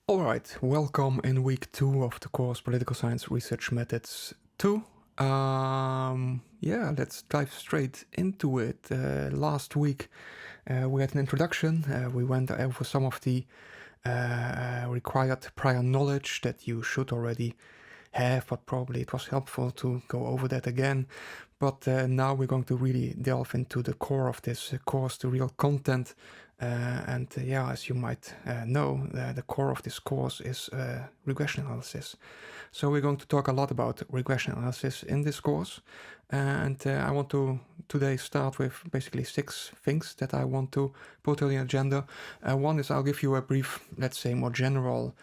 Alright, welcome in week 2 of the course Political Science Research Methods 2. Let's dive straight into it. Last week we had an introduction. We went over some of the required prior knowledge that you should already have, but probably it was helpful to go over that again. But now we're going to really delve into the core of this course, the real content. As you might know, the core of this course is regression analysis. So we're going to talk a lot about regression analysis in this course. I want to today start with basically 6 things that I want to put on the agenda. One is I'll give you a brief, let's say more general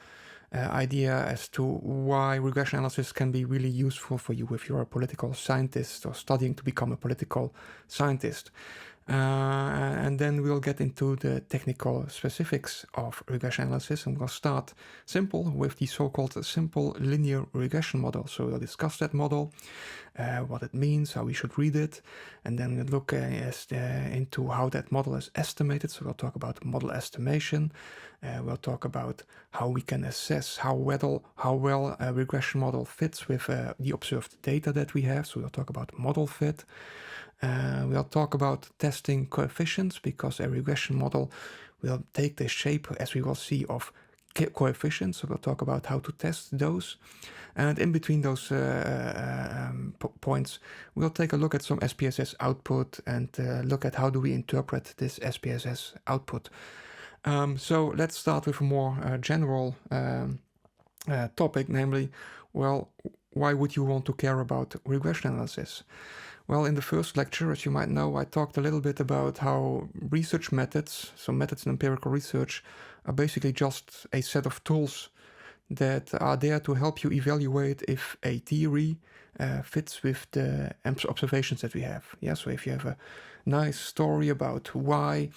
idea as to why regression analysis can be really useful for you if you're a political scientist or studying to become a political scientist. And then we'll get into the technical specifics of regression analysis, and we'll start simple with the so-called simple linear regression model. So we'll discuss that model, what it means, how we should read it, and then we'll look into how that model is estimated. So we'll talk about model estimation. We'll talk about how we can assess how well a regression model fits with the observed data that we have. So we'll talk about model fit. We'll talk about testing coefficients, because a regression model will take the shape, as we will see, of coefficients. So we'll talk about how to test those. And in between those points, we'll take a look at some SPSS output and look at how do we interpret this SPSS output. So let's start with a more general topic, namely, well, why would you want to care about regression analysis? Well, in the first lecture, as you might know, I talked a little bit about how research methods, so methods in empirical research, are basically just a set of tools that are there to help you evaluate if a theory fits with the observations that we have. Yeah, so if you have a nice story about why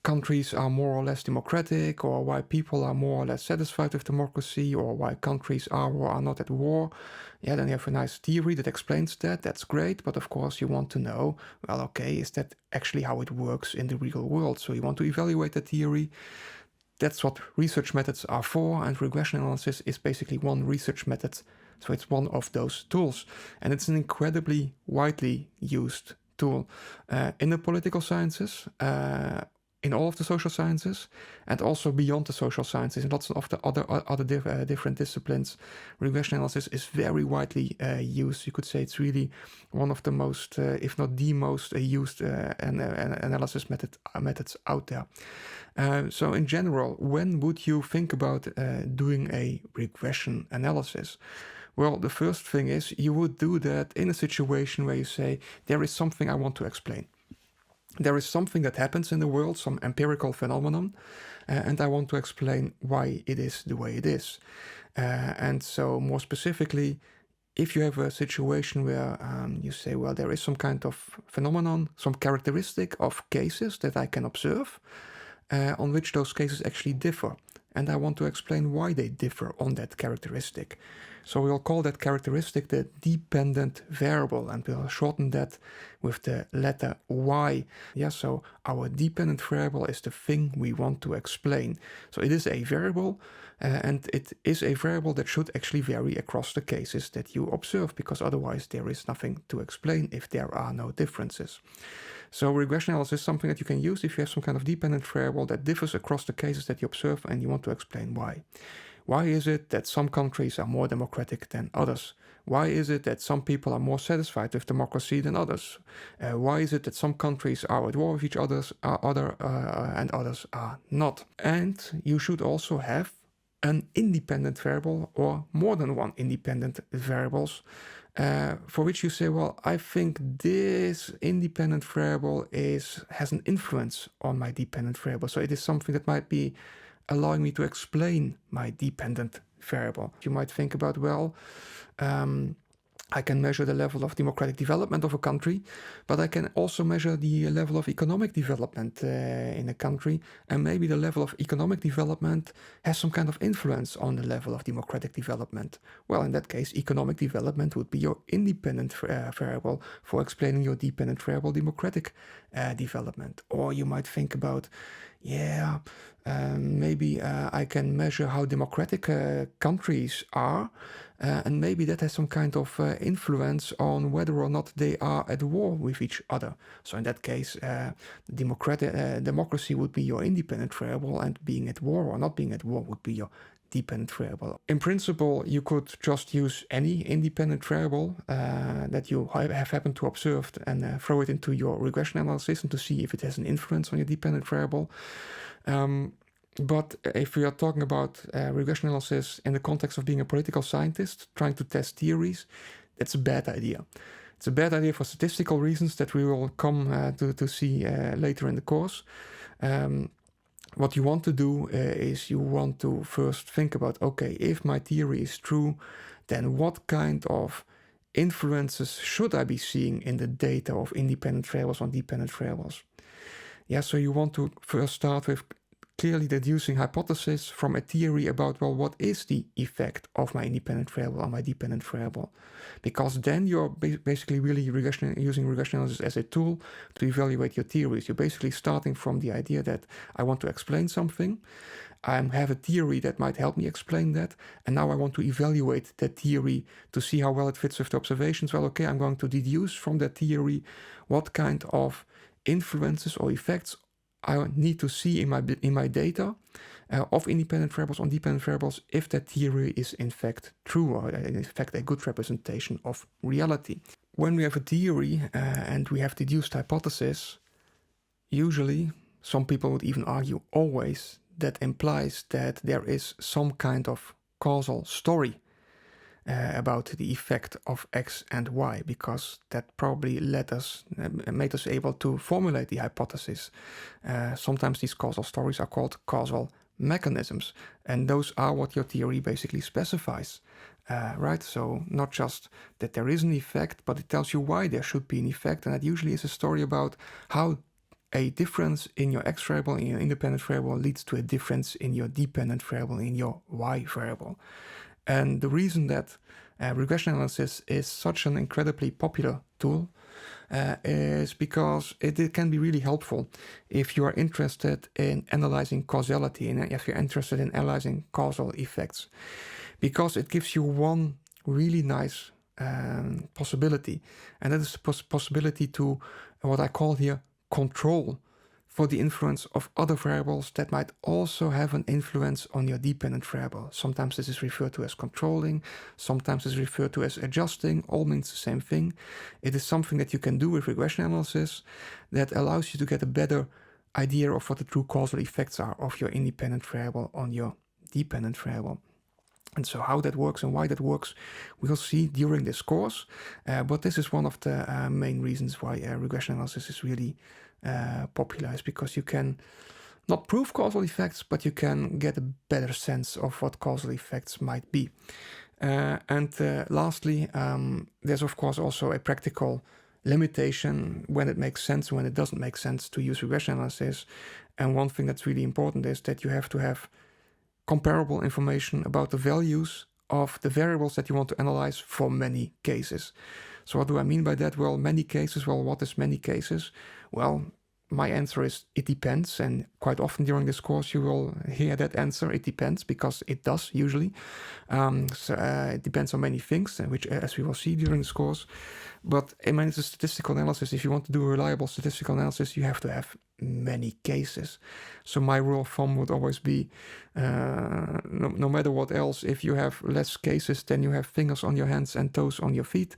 countries are more or less democratic, or why people are more or less satisfied with democracy, or why countries are or are not at war, then you have a nice theory that explains that. That's great, but of course you want to know, well, okay, is that actually how it works in the real world? So you want to evaluate the theory. That's what research methods are for, and regression analysis is basically one research method. So it's one of those tools, and it's an incredibly widely used tool in the political sciences, in all of the social sciences, and also beyond the social sciences, in lots of the other different disciplines. Regression analysis is very widely used. You could say it's really one of the most, if not the most used analysis methods out there. So in general, when would you think about doing a regression analysis? Well, the first thing is you would do that in a situation where you say, there is something I want to explain. There is something that happens in the world, some empirical phenomenon, and I want to explain why it is the way it is. And so more specifically, if you have a situation where you say, well, there is some kind of phenomenon, some characteristic of cases that I can observe, on which those cases actually differ. And I want to explain why they differ on that characteristic. So we'll call that characteristic the dependent variable, and we'll shorten that with the letter Y. Yeah, so our dependent variable is the thing we want to explain. So it is a variable, and it is a variable that should actually vary across the cases that you observe, because otherwise there is nothing to explain if there are no differences. So regression analysis is something that you can use if you have some kind of dependent variable that differs across the cases that you observe, and you want to explain why. Why is it that some countries are more democratic than others? Why is it that some people are more satisfied with democracy than others? Why is it that some countries are at war with each other and others are not? And you should also have an independent variable, or more than one independent variables, for which you say, well, I think this independent variable has an influence on my dependent variable. So it is something that might be allowing me to explain my dependent variable. You might think about, well, I can measure the level of democratic development of a country, but I can also measure the level of economic development in a country, and maybe the level of economic development has some kind of influence on the level of democratic development. Well, in that case, economic development would be your independent variable for explaining your dependent variable democratic development. Or you might think about, yeah, maybe I can measure how democratic countries are, and maybe that has some kind of influence on whether or not they are at war with each other. So in that case, democracy would be your independent variable, and being at war or not being at war would be your dependent variable. In principle, you could just use any independent variable that you have happened to observe and throw it into your regression analysis and to see if it has an influence on your dependent variable. But if we are talking about regression analysis in the context of being a political scientist, trying to test theories, that's a bad idea. It's a bad idea for statistical reasons that we will come to see later in the course. What you want to do is you want to first think about, okay, if my theory is true, then what kind of influences should I be seeing in the data of independent variables on dependent variables? Yeah, so you want to first start with clearly deducing hypothesis from a theory about, well, what is the effect of my independent variable on my dependent variable? Because then you're basically really using regression analysis as a tool to evaluate your theories. You're basically starting from the idea that I want to explain something. I have a theory that might help me explain that, and now I want to evaluate that theory to see how well it fits with the observations. Well, okay, I'm going to deduce from that theory what kind of influences or effects I need to see in my data of independent variables on dependent variables if that theory is in fact true or in fact a good representation of reality. When we have a theory and we have deduced hypothesis, usually, some people would even argue always, that implies that there is some kind of causal story about the effect of X and Y, because that probably made us able to formulate the hypothesis. Sometimes these causal stories are called causal mechanisms, and those are what your theory basically specifies, right? So not just that there is an effect, but it tells you why there should be an effect, and that usually is a story about how a difference in your X variable, in your independent variable, leads to a difference in your dependent variable, in your Y variable. And the reason that regression analysis is such an incredibly popular tool is because it can be really helpful if you are interested in analyzing causality and if you're interested in analyzing causal effects, because it gives you one really nice possibility, and that is the possibility to what I call here control for the influence of other variables that might also have an influence on your dependent variable. Sometimes this is referred to as controlling, sometimes it's referred to as adjusting, all means the same thing. It is something that you can do with regression analysis that allows you to get a better idea of what the true causal effects are of your independent variable on your dependent variable. And so how that works and why that works, we'll see during this course. But this is one of the main reasons why regression analysis is really popular, is because you can not prove causal effects, but you can get a better sense of what causal effects might be. And lastly, there's of course also a practical limitation when it makes sense, when it doesn't make sense to use regression analysis. And one thing that's really important is that you have to have comparable information about the values of the variables that you want to analyze for many cases. So what do I mean by that? Well, many cases. Well, what is many cases? Well, my answer is it depends, and quite often during this course you will hear that answer, it depends, because it does usually. It depends on many things, which as we will see during this course. But in it's a statistical analysis. If you want to do a reliable statistical analysis, you have to have many cases. So my rule of thumb would always be, no matter what else, if you have less cases than you have fingers on your hands and toes on your feet,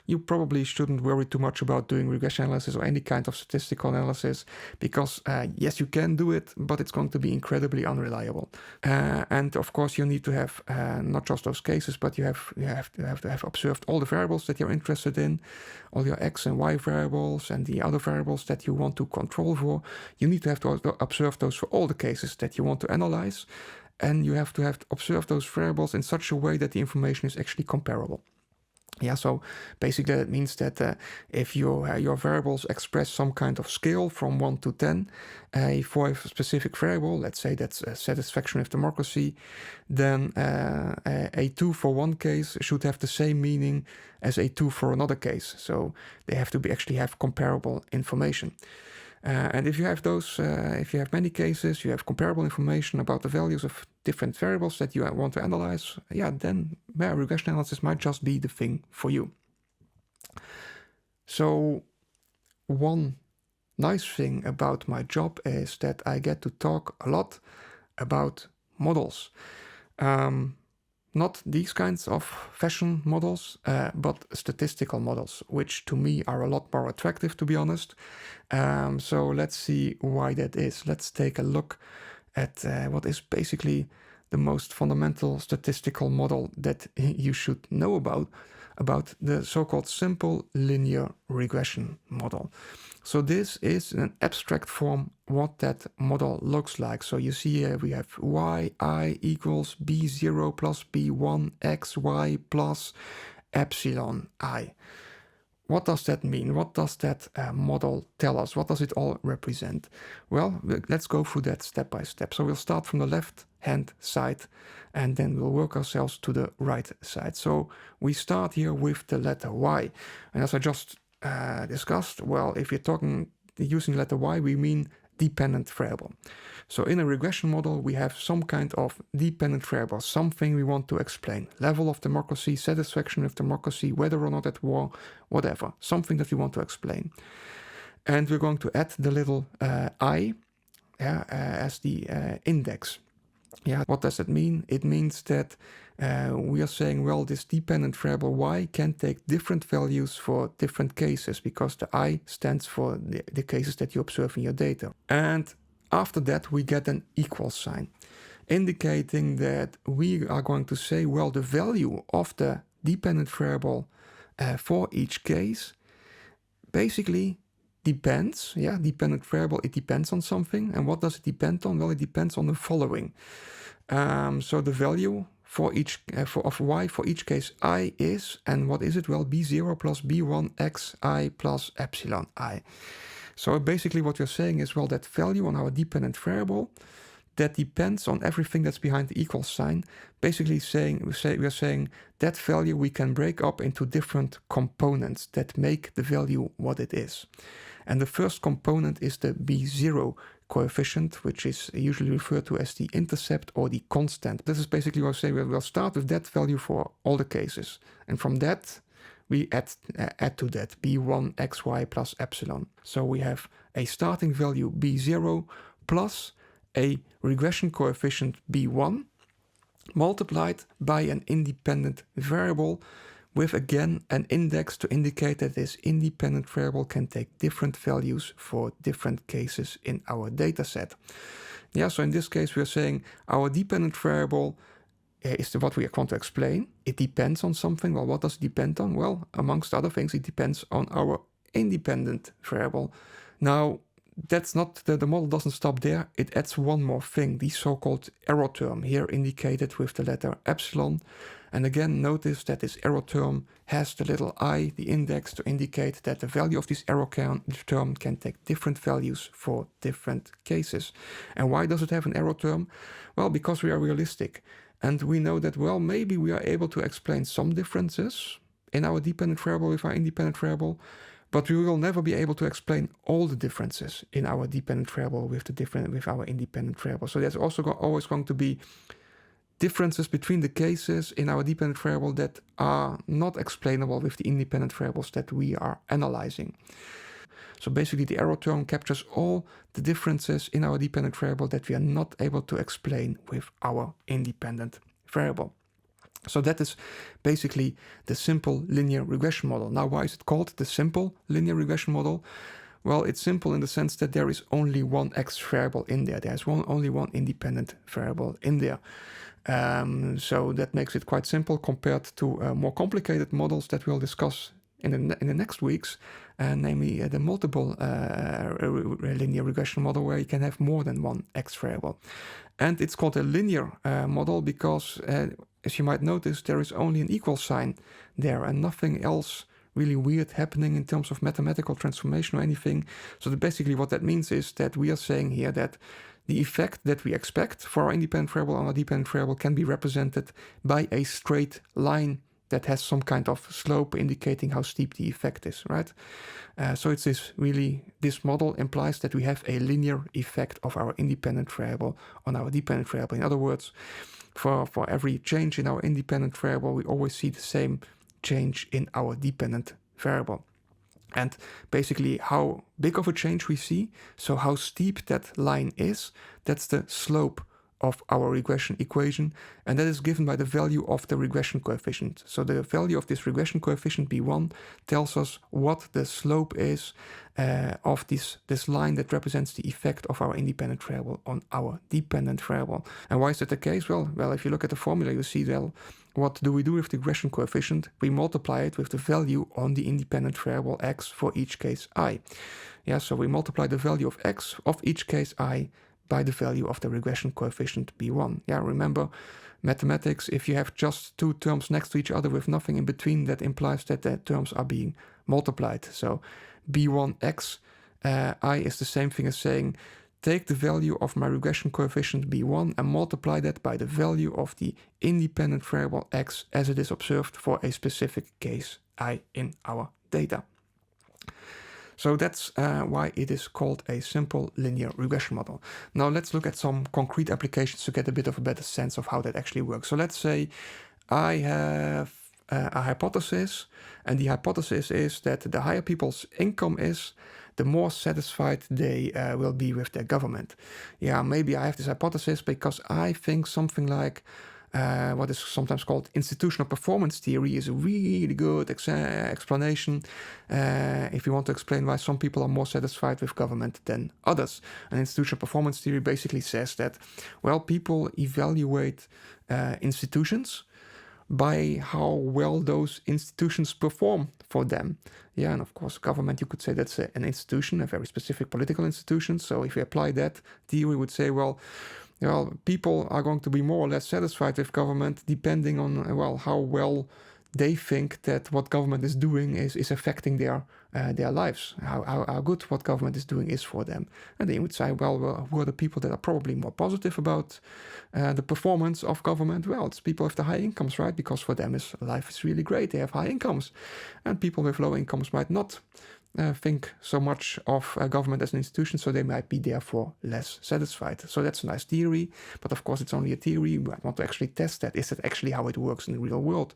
you probably shouldn't worry too much about doing regression analysis or any kind of statistical analysis, because yes, you can do it, but it's going to be incredibly unreliable. And of course, you need to have not just those cases, but you have to have observed all the variables that you're interested in, all your X and Y variables and the other variables that you want to control for. You need to have to observe those for all the cases that you want to analyze, and you have to observe those variables in such a way that the information is actually comparable. Yeah, so basically that means that if your variables express some kind of scale from 1 to 10 for a specific variable, let's say that's satisfaction with democracy, then a 2 for one case should have the same meaning as a 2 for another case. So they have to actually have comparable information. And if you have those, if you have many cases, you have comparable information about the values of different variables that you want to analyze, yeah, then regression analysis might just be the thing for you. So one nice thing about my job is that I get to talk a lot about models. Not these kinds of fashion models, but statistical models, which to me are a lot more attractive, to be honest. So let's see why that is. Let's take a look at what is basically the most fundamental statistical model that you should know about the so-called simple linear regression model. So this is an abstract form what that model looks like. So you see here we have yi equals b0 plus b1 xy plus epsilon I. What does that mean? What does that model tell us? What does it all represent? Well, let's go through that step by step. So we'll start from the left-hand side and then we'll work ourselves to the right side. So we start here with the letter y. And as I just discussed, well, if you're talking using the letter y, we mean dependent variable. So in a regression model, we have some kind of dependent variable, something we want to explain. Level of democracy, satisfaction of democracy, whether or not at war, whatever. Something that we want to explain. And we're going to add the little I as the index. Yeah, what does it mean? It means that we are saying, well, this dependent variable y can take different values for different cases because the I stands for the cases that you observe in your data. And after that, we get an equal sign, indicating that we are going to say, well, the value of the dependent variable for each case basically depends, dependent variable, it depends on something. And what does it depend on? Well, it depends on the following. So the value for each of y for each case I is, and what is it? Well, b0 plus b1 xi plus epsilon I. So basically what we're saying is, well, that value on our dependent variable that depends on everything that's behind the equal sign. Basically we're saying that value we can break up into different components that make the value what it is. And the first component is the b0 coefficient, which is usually referred to as the intercept or the constant. This is basically what I say, we'll start with that value for all the cases. And from that, we add to that b1 xy plus epsilon. So we have a starting value b0 plus a regression coefficient b1 multiplied by an independent variable with again an index to indicate that this independent variable can take different values for different cases in our data set. Yeah, so in this case we're saying our dependent variable is what we want to explain. It depends on something. Well, what does it depend on? Well, amongst other things, it depends on our independent variable. Now, that's not, the model doesn't stop there. It adds one more thing, the so-called error term, here indicated with the letter epsilon. And again, notice that this error term has the little I, the index, to indicate that the value of this error term can take different values for different cases. And why does it have an error term? Well, because we are realistic. And we know that, well, maybe we are able to explain some differences in our dependent variable with our independent variable, but we will never be able to explain all the differences in our dependent variable with our independent variable. So there's also always going to be differences between the cases in our dependent variable that are not explainable with the independent variables that we are analyzing. So basically the error term captures all the differences in our dependent variable that we are not able to explain with our independent variable. So that is basically the simple linear regression model. Now, why is it called the simple linear regression model? Well, it's simple in the sense that there is only one X variable in there. There's only one independent variable in there. So that makes it quite simple compared to more complicated models that we'll discuss in the next weeks, namely the multiple linear regression model, where you can have more than one X variable. And it's called a linear model because, as you might notice, there is only an equal sign there and nothing else really weird happening in terms of mathematical transformation or anything. So basically what that means is that we are saying here that the effect that we expect for our independent variable on our dependent variable can be represented by a straight line that has some kind of slope indicating how steep the effect is, right? So it's this model implies that we have a linear effect of our independent variable on our dependent variable. In other words, for every change in our independent variable, we always see the same change in our dependent variable. And basically how big of a change we see, so how steep that line is, that's the slope of our regression equation, and that is given by the value of the regression coefficient. So the value of this regression coefficient b1 tells us what the slope is of this line that represents the effect of our independent variable on our dependent variable. And why is that the case? Well, if you look at the formula, you see, well, what do we do with the regression coefficient? We multiply it with the value on the independent variable x for each case I. Yeah, so we multiply the value of x of each case I by the value of the regression coefficient b1. Yeah, remember, mathematics, if you have just two terms next to each other with nothing in between, that implies that the terms are being multiplied. So b1x I is the same thing as saying, take the value of my regression coefficient b1 and multiply that by the value of the independent variable x as it is observed for a specific case I in our data. So that's why it is called a simple linear regression model. Now let's look at some concrete applications to get a bit of a better sense of how that actually works. So let's say I have a hypothesis, and the hypothesis is that the higher people's income is, the more satisfied they will be with their government. Yeah, maybe I have this hypothesis because I think something like what is sometimes called institutional performance theory is a really good explanation if you want to explain why some people are more satisfied with government than others. And institutional performance theory basically says that, well, people evaluate institutions by how well those institutions perform for them. Yeah, and of course, government, you could say that's an institution, a very specific political institution. So if we apply that theory, we would say, well, people are going to be more or less satisfied with government depending on, well, how well they think that what government is doing is affecting their lives, how good what government is doing is for them. And then you would say, well, who are the people that are probably more positive about the performance of government? Well, it's people with the high incomes, right? Because for them life is really great, they have high incomes. And people with low incomes might not think so much of government as an institution, so they might be therefore less satisfied. So that's a nice theory, but of course it's only a theory. We want to actually test that. Is that actually how it works in the real world?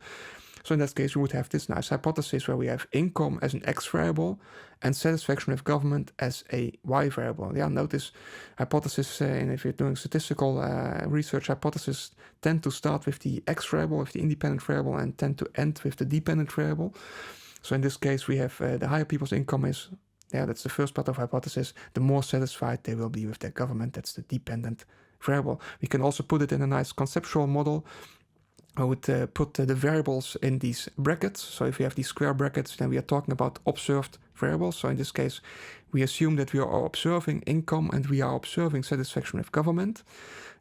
So in that case, we would have this nice hypothesis where we have income as an x variable and satisfaction with government as a y variable. Yeah, notice hypothesis, and if you're doing statistical research, hypotheses tend to start with the x variable, with the independent variable, and tend to end with the dependent variable. So in this case, we have the higher people's income is, yeah, that's the first part of hypothesis, the more satisfied they will be with their government. That's the dependent variable. We can also put it in a nice conceptual model. I would put the variables in these brackets. So if we have these square brackets, then we are talking about observed variables. So in this case, we assume that we are observing income and we are observing satisfaction with government.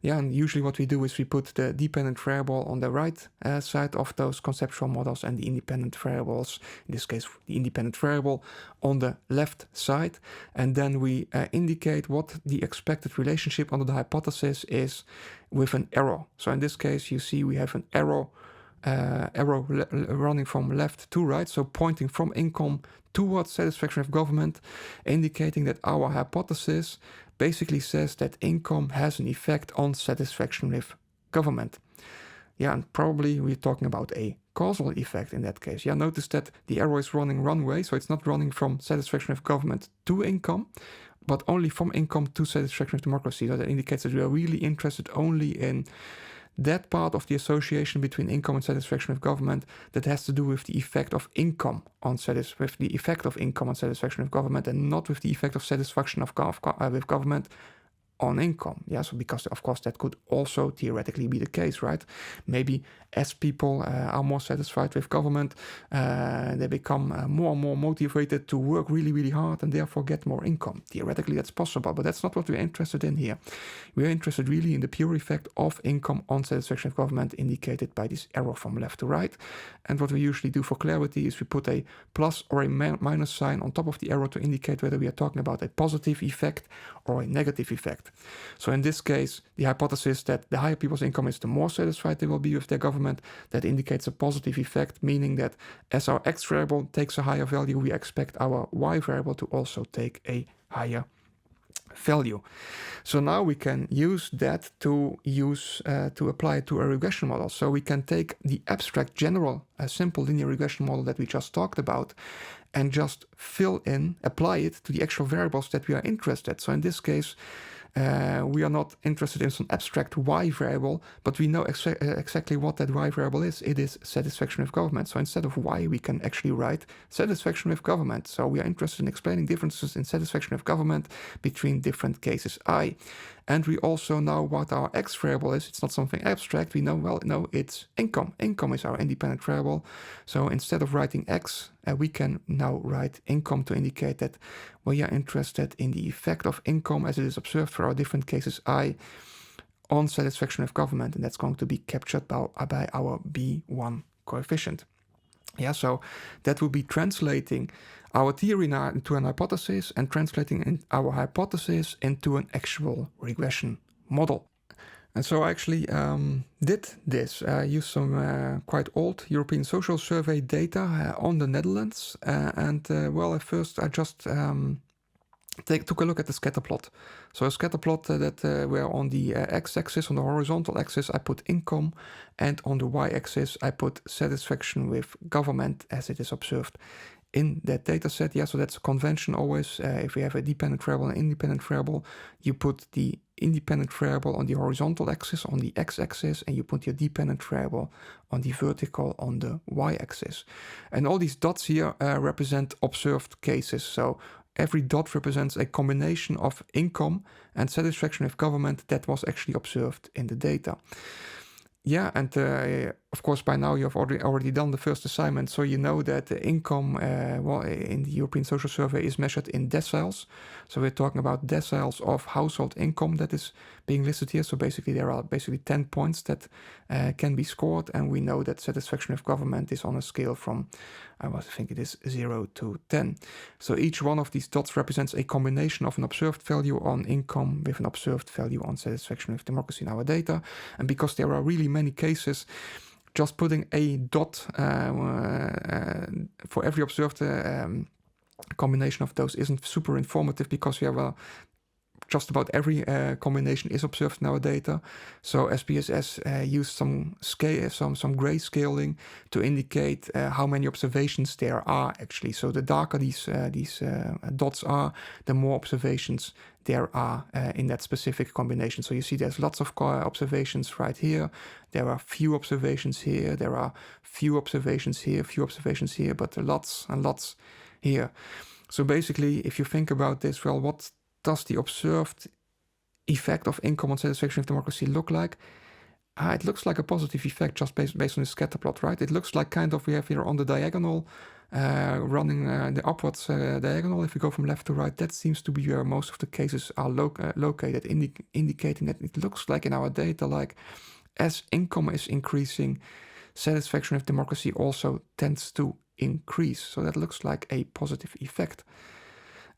Yeah, and usually what we do is we put the dependent variable on the right side of those conceptual models and the independent variables, in this case the independent variable, on the left side. And then we indicate what the expected relationship under the hypothesis is with an arrow. So in this case, you see we have an arrow running from left to right, so pointing from income towards satisfaction with government, indicating that our hypothesis basically says that income has an effect on satisfaction with government. Yeah, and probably we're talking about a causal effect in that case. Yeah, notice that the arrow is running one way, so it's not running from satisfaction with government to income, but only from income to satisfaction with democracy. So that indicates that we are really interested only in that part of the association between income and satisfaction with government that has to do with the effect of income on satisfaction with government, and not with the effect of satisfaction with government on income. Yeah, so because of course that could also theoretically be the case, right? Maybe as people are more satisfied with government, they become more and more motivated to work really, really hard and therefore get more income. Theoretically that's possible, but that's not what we're interested in here. We're interested really in the pure effect of income on satisfaction with government, indicated by this arrow from left to right. And what we usually do for clarity is we put a plus or a minus sign on top of the arrow to indicate whether we are talking about a positive effect or a negative effect. effect. So in this case, the hypothesis that the higher people's income is, the more satisfied they will be with their government, that indicates a positive effect, meaning that as our X variable takes a higher value, we expect our Y variable to also take a higher value. So now we can use that to apply it to a regression model. So we can take the abstract general simple linear regression model that we just talked about and just apply it to the actual variables that we are interested. So in this case, we are not interested in some abstract Y variable, but we know exactly what that Y variable is. It is satisfaction with government. So instead of Y, we can actually write satisfaction with government. So we are interested in explaining differences in satisfaction with government between different cases I. And we also know what our X variable is. It's not something abstract. We know, well, no, it's income. Income is our independent variable. So instead of writing X, we can now write income to indicate that we are interested in the effect of income as it is observed for our different cases I on satisfaction with government. And that's going to be captured by our B1 coefficient. Yeah, so that will be translating our theory into an hypothesis and translating our hypothesis into an actual regression model. And so I actually did this. I used some quite old European social survey data on the Netherlands. Well, at first I just took a look at the scatter plot. So a scatter plot that where on the x-axis, on the horizontal axis, I put income, and on the y-axis, I put satisfaction with government as it is observed in that data set. Yeah, so that's a convention always. If we have a dependent variable and independent variable, you put the independent variable on the horizontal axis, on the x-axis, and you put your dependent variable on the vertical, on the y-axis. And all these dots here represent observed cases. So every dot represents a combination of income and satisfaction with government that was actually observed in the data. Yeah, and of course by now you have already done the first assignment, so you know that the income well, in the European Social Survey is measured in deciles. So we're talking about deciles of household income that is being listed here. So basically there are 10 points that can be scored, and we know that satisfaction with government is on a scale from, I think it is 0 to 10. So each one of these dots represents a combination of an observed value on income with an observed value on satisfaction with democracy in our data. And because there are really many cases, just putting a dot for every observed combination of those isn't super informative, because we have just about every combination is observed in our data. So SPSS used some gray scaling to indicate how many observations there are actually. So the darker these dots are, the more observations there are in that specific combination. So you see there's lots of observations right here. There are few observations here. There are few observations here, few observations here, but lots and lots here. So basically, if you think about this, well, what does the observed effect of income on satisfaction with democracy look like? It looks like a positive effect just based on the scatter plot, right? It looks like kind of we have here on the diagonal, running the upwards diagonal. If we go from left to right, that seems to be where most of the cases are located, indicating that it looks like in our data, like as income is increasing, satisfaction with democracy also tends to increase. So that looks like a positive effect.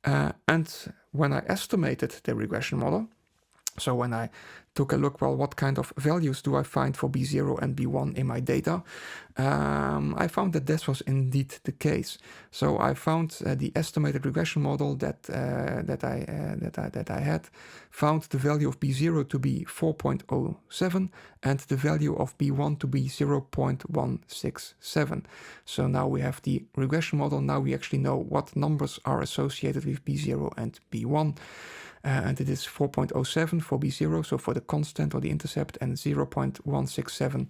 And when I estimated the regression model, so when I took a look, well, what kind of values do I find for B0 and B1 in my data, I found that this was indeed the case. So I found the estimated regression model that I had found the value of B0 to be 4.07 and the value of B1 to be 0.167. So now we have the regression model. Now we actually know what numbers are associated with B0 and B1. And it is 4.07 for B0, so for the constant or the intercept, and 0.167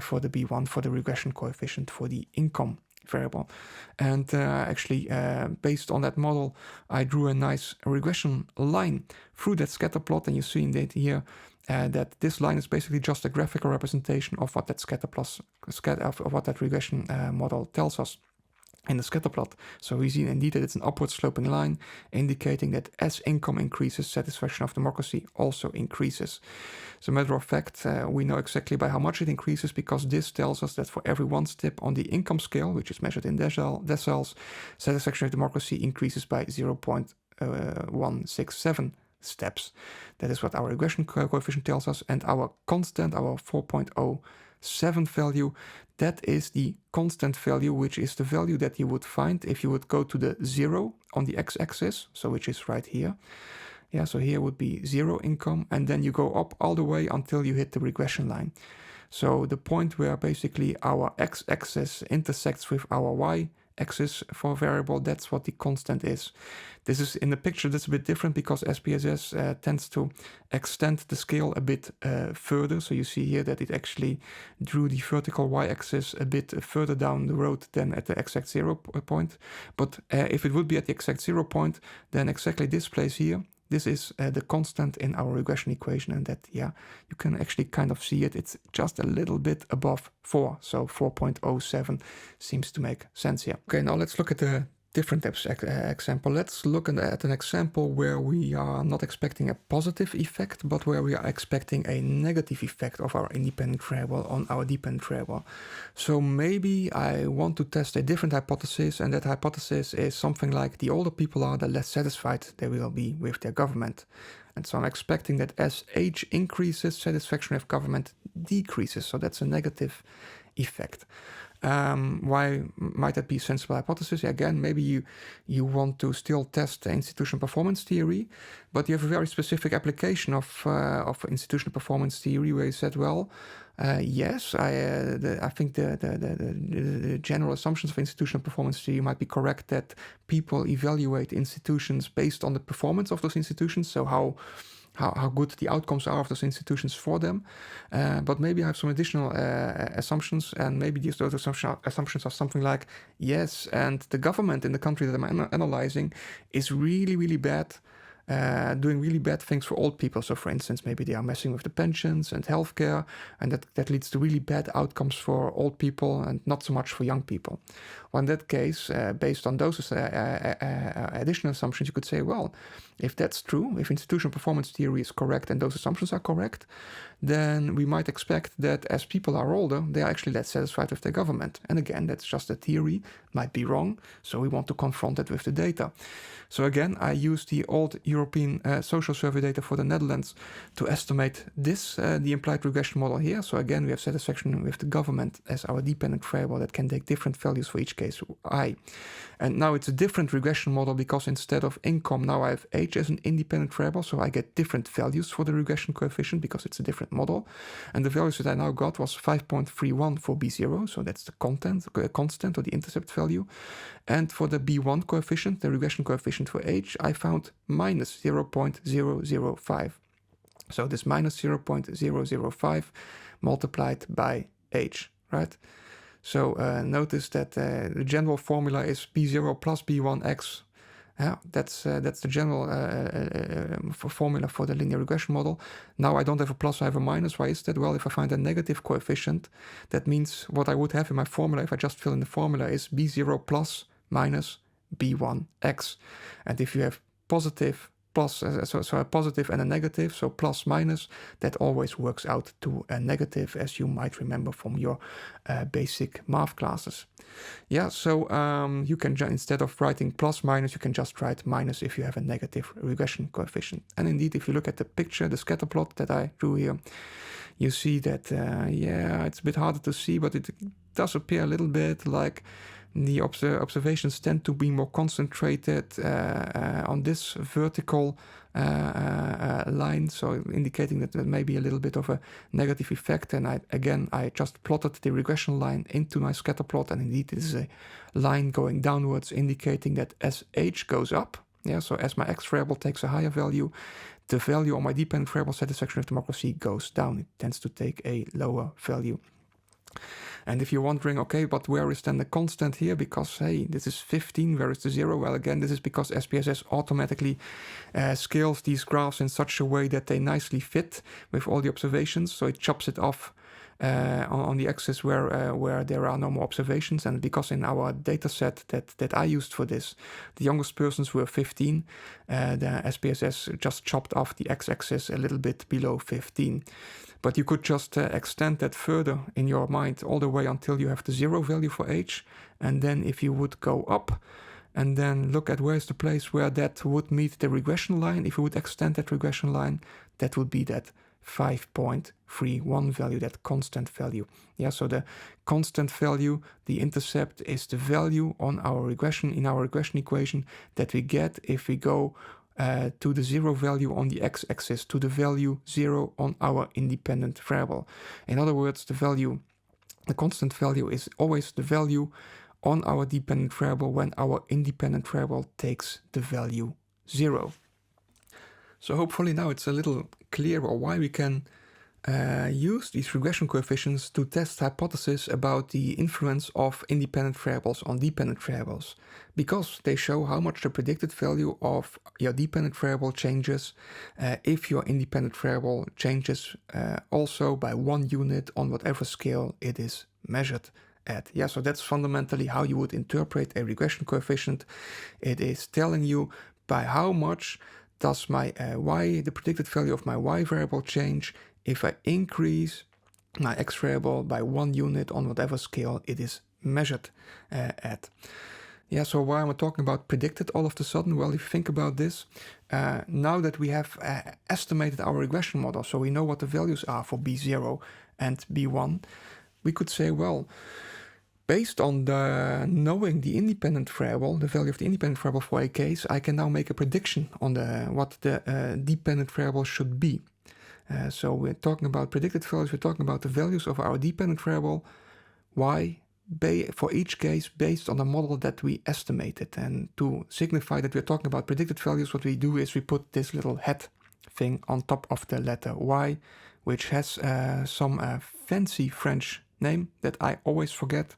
for the B1, for the regression coefficient for the income variable. And actually, based on that model, I drew a nice regression line through that scatter plot, and you see in that here that this line is basically just a graphical representation of what that of what that regression model tells us in the scatter plot. So we see indeed that it's an upward sloping line, indicating that as income increases, satisfaction of democracy also increases. As a matter of fact, we know exactly by how much it increases, because this tells us that for every one step on the income scale, which is measured in deciles, satisfaction of democracy increases by 0.167 steps. That is what our regression coefficient tells us. And our constant, our 4.07 value, that is the constant value, which is the value that you would find if you would go to the 0 on the x-axis, so which is right here. Yeah, so here would be 0 income, and then you go up all the way until you hit the regression line. So the point where basically our x-axis intersects with our y-axis for a variable, that's what the constant is. This is in the picture, that's a bit different because SPSS tends to extend the scale a bit further. So you see here that it actually drew the vertical y-axis a bit further down the road than at the exact 0 point. But if it would be at the exact 0 point, then exactly this place here, this is the constant in our regression equation, and that, yeah, you can actually kind of see it. It's just a little bit above 4, so 4.07 seems to make sense here. Okay, now let's look at a different example. Let's look at an example where we are not expecting a positive effect, but where we are expecting a negative effect of our independent variable on our dependent variable. So maybe I want to test a different hypothesis, and that hypothesis is something like the older people are, the less satisfied they will be with their government. And so I'm expecting that as age increases, satisfaction with government decreases. So that's a negative effect. Why might that be a sensible hypothesis? Again, maybe you want to still test the institutional performance theory, but you have a very specific application of institutional performance theory where you said, well, yes, I think the general assumptions of institutional performance theory might be correct, that people evaluate institutions based on the performance of those institutions, so how good the outcomes are of those institutions for them. But maybe I have some additional assumptions, and maybe those assumptions are something like, yes, and the government in the country that I'm analyzing is really, really bad, doing really bad things for old people. So for instance, maybe they are messing with the pensions and healthcare, and that leads to really bad outcomes for old people and not so much for young people. Well, in that case, based on those additional assumptions, you could say, well, if that's true, if institutional performance theory is correct and those assumptions are correct, then we might expect that as people are older, they are actually less satisfied with their government. And again, that's just a theory, might be wrong, so we want to confront it with the data. So again, I use the old European social survey data for the Netherlands to estimate this, the implied regression model here. So again, we have satisfaction with the government as our dependent variable that can take different values for each case I. And now it's a different regression model because instead of income, now I have age as an independent variable, so I get different values for the regression coefficient because it's a different model. And the values that I now got was 5.31 for B0, so that's the constant or the intercept value. And for the B1 coefficient, the regression coefficient for age, I found minus 0.005. So this minus 0.005 multiplied by age, right? So notice that the general formula is B0 plus B1x. That's the general formula for the linear regression model. Now I don't have a plus, I have a minus. Why is that? Well, if I find a negative coefficient, that means what I would have in my formula, if I just fill in the formula, is B0 plus minus B1x. And if you have positive plus, so a positive and a negative, so plus minus, that always works out to a negative, as you might remember from your basic math classes. Yeah, so you can, instead of writing plus minus, you can just write minus if you have a negative regression coefficient. And indeed, if you look at the picture, the scatter plot that I drew here, you see that, yeah, it's a bit harder to see, but it does appear a little bit like the observations tend to be more concentrated on this vertical line, so indicating that there may be a little bit of a negative effect. And I just plotted the regression line into my scatter plot, and indeed this is a line going downwards, indicating that as age goes up, yeah, so as my x variable takes a higher value, the value on my dependent variable satisfaction with democracy goes down. It tends to take a lower value. And if you're wondering, okay, but where is then the constant here? Because, hey, this is 15, where is the 0? Well, again, this is because SPSS automatically scales these graphs in such a way that they nicely fit with all the observations. So it chops it off on the axis where there are no more observations. And because in our data set that I used for this, the youngest persons were 15, the SPSS just chopped off the x-axis a little bit below 15. But you could just extend that further in your mind all the way until you have the 0 value for age. And then if you would go up and then look at where's the place where that would meet the regression line. If we would extend that regression line, that would be that 5.31 value, that constant value. Yeah, so the constant value, the intercept, is the value on our regression, in our regression equation, that we get if we go to the 0 value on the x-axis, to the value 0 on our independent variable. In other words, the constant value is always the value on our dependent variable when our independent variable takes the value 0. So hopefully now it's a little clearer why we can use these regression coefficients to test hypotheses about the influence of independent variables on dependent variables, because they show how much the predicted value of your dependent variable changes if your independent variable changes also by 1 unit on whatever scale it is measured at. Yeah, so that's fundamentally how you would interpret a regression coefficient. It is telling you by how much does my the predicted value of my y variable change if I increase my x variable by 1 unit on whatever scale it is measured at. Yeah, so why am I talking about predicted all of a sudden? Well, if you think about this, now that we have estimated our regression model, so we know what the values are for B0 and B1, we could say, well, based on knowing the independent variable, the value of the independent variable for a case, I can now make a prediction on what the dependent variable should be. So we're talking about predicted values, we're talking about the values of our dependent variable y for each case based on the model that we estimated. And to signify that we're talking about predicted values, what we do is we put this little hat thing on top of the letter y, which has some fancy French name that I always forget.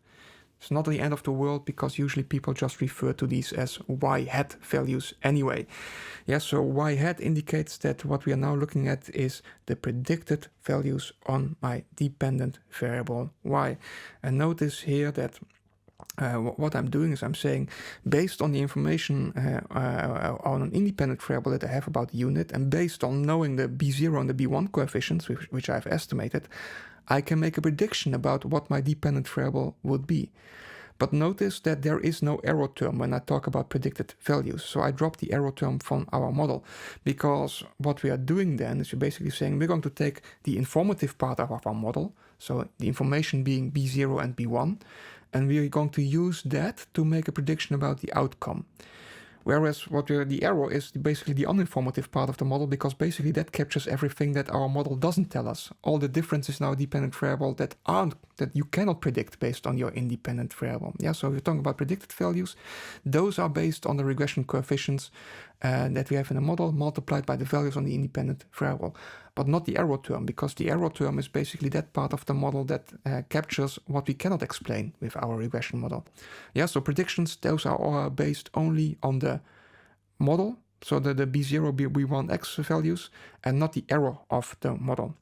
It's not the end of the world, because usually people just refer to these as y hat values anyway. Yeah, so y hat indicates that what we are now looking at is the predicted values on my dependent variable y. And notice here that what I'm doing is I'm saying, based on the information on an independent variable that I have about the unit, and based on knowing the B0 and the B1 coefficients, which I've estimated, I can make a prediction about what my dependent variable would be. But notice that there is no error term when I talk about predicted values. So I dropped the error term from our model, because what we are doing then is we're basically saying we're going to take the informative part of our model, so the information being B0 and B1, and we are going to use that to make a prediction about the outcome. Whereas the error is basically the uninformative part of the model, because basically that captures everything that our model doesn't tell us. All the differences in our dependent variable that you cannot predict based on your independent variable. Yeah, so we're talking about predicted values. Those are based on the regression coefficients that we have in the model multiplied by the values on the independent variable. But not the error term, because the error term is basically that part of the model that captures what we cannot explain with our regression model. Yeah, so predictions, those are all based only on the model, so the B0, B1, X values, and not the error of the model.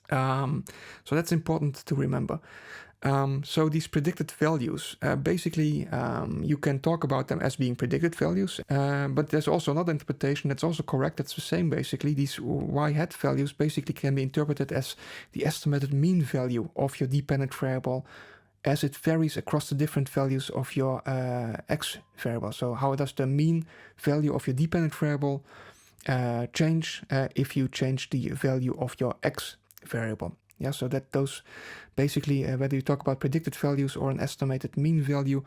So that's important to remember. So these predicted values, basically you can talk about them as being predicted values, but there's also another interpretation that's also correct. That's the same basically. These y hat values basically can be interpreted as the estimated mean value of your dependent variable as it varies across the different values of your x variable. So how does the mean value of your dependent variable change if you change the value of your x variable? Yeah, so that those basically, whether you talk about predicted values or an estimated mean value,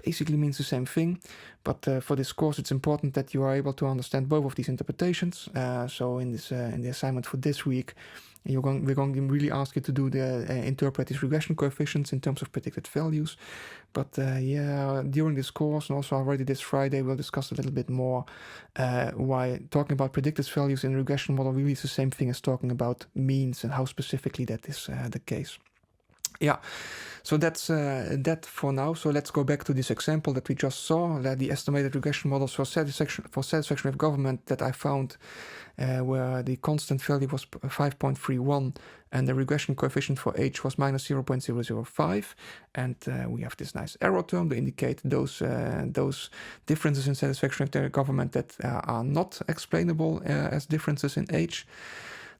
basically means the same thing. But for this course, it's important that you are able to understand both of these interpretations. So in the assignment for this week, we're going to really ask you to do interpret these regression coefficients in terms of predicted values. But yeah, during this course and also already this Friday, we'll discuss a little bit more why talking about predicted values in a regression model really is the same thing as talking about means and how specifically that is the case. Yeah, so that's that for now. So let's go back to this example that we just saw, the estimated regression models for satisfaction with government that I found, where the constant value was 5.31 and the regression coefficient for H was minus 0.005, and we have this nice error term to indicate those differences in satisfaction with the government that are not explainable as differences in H.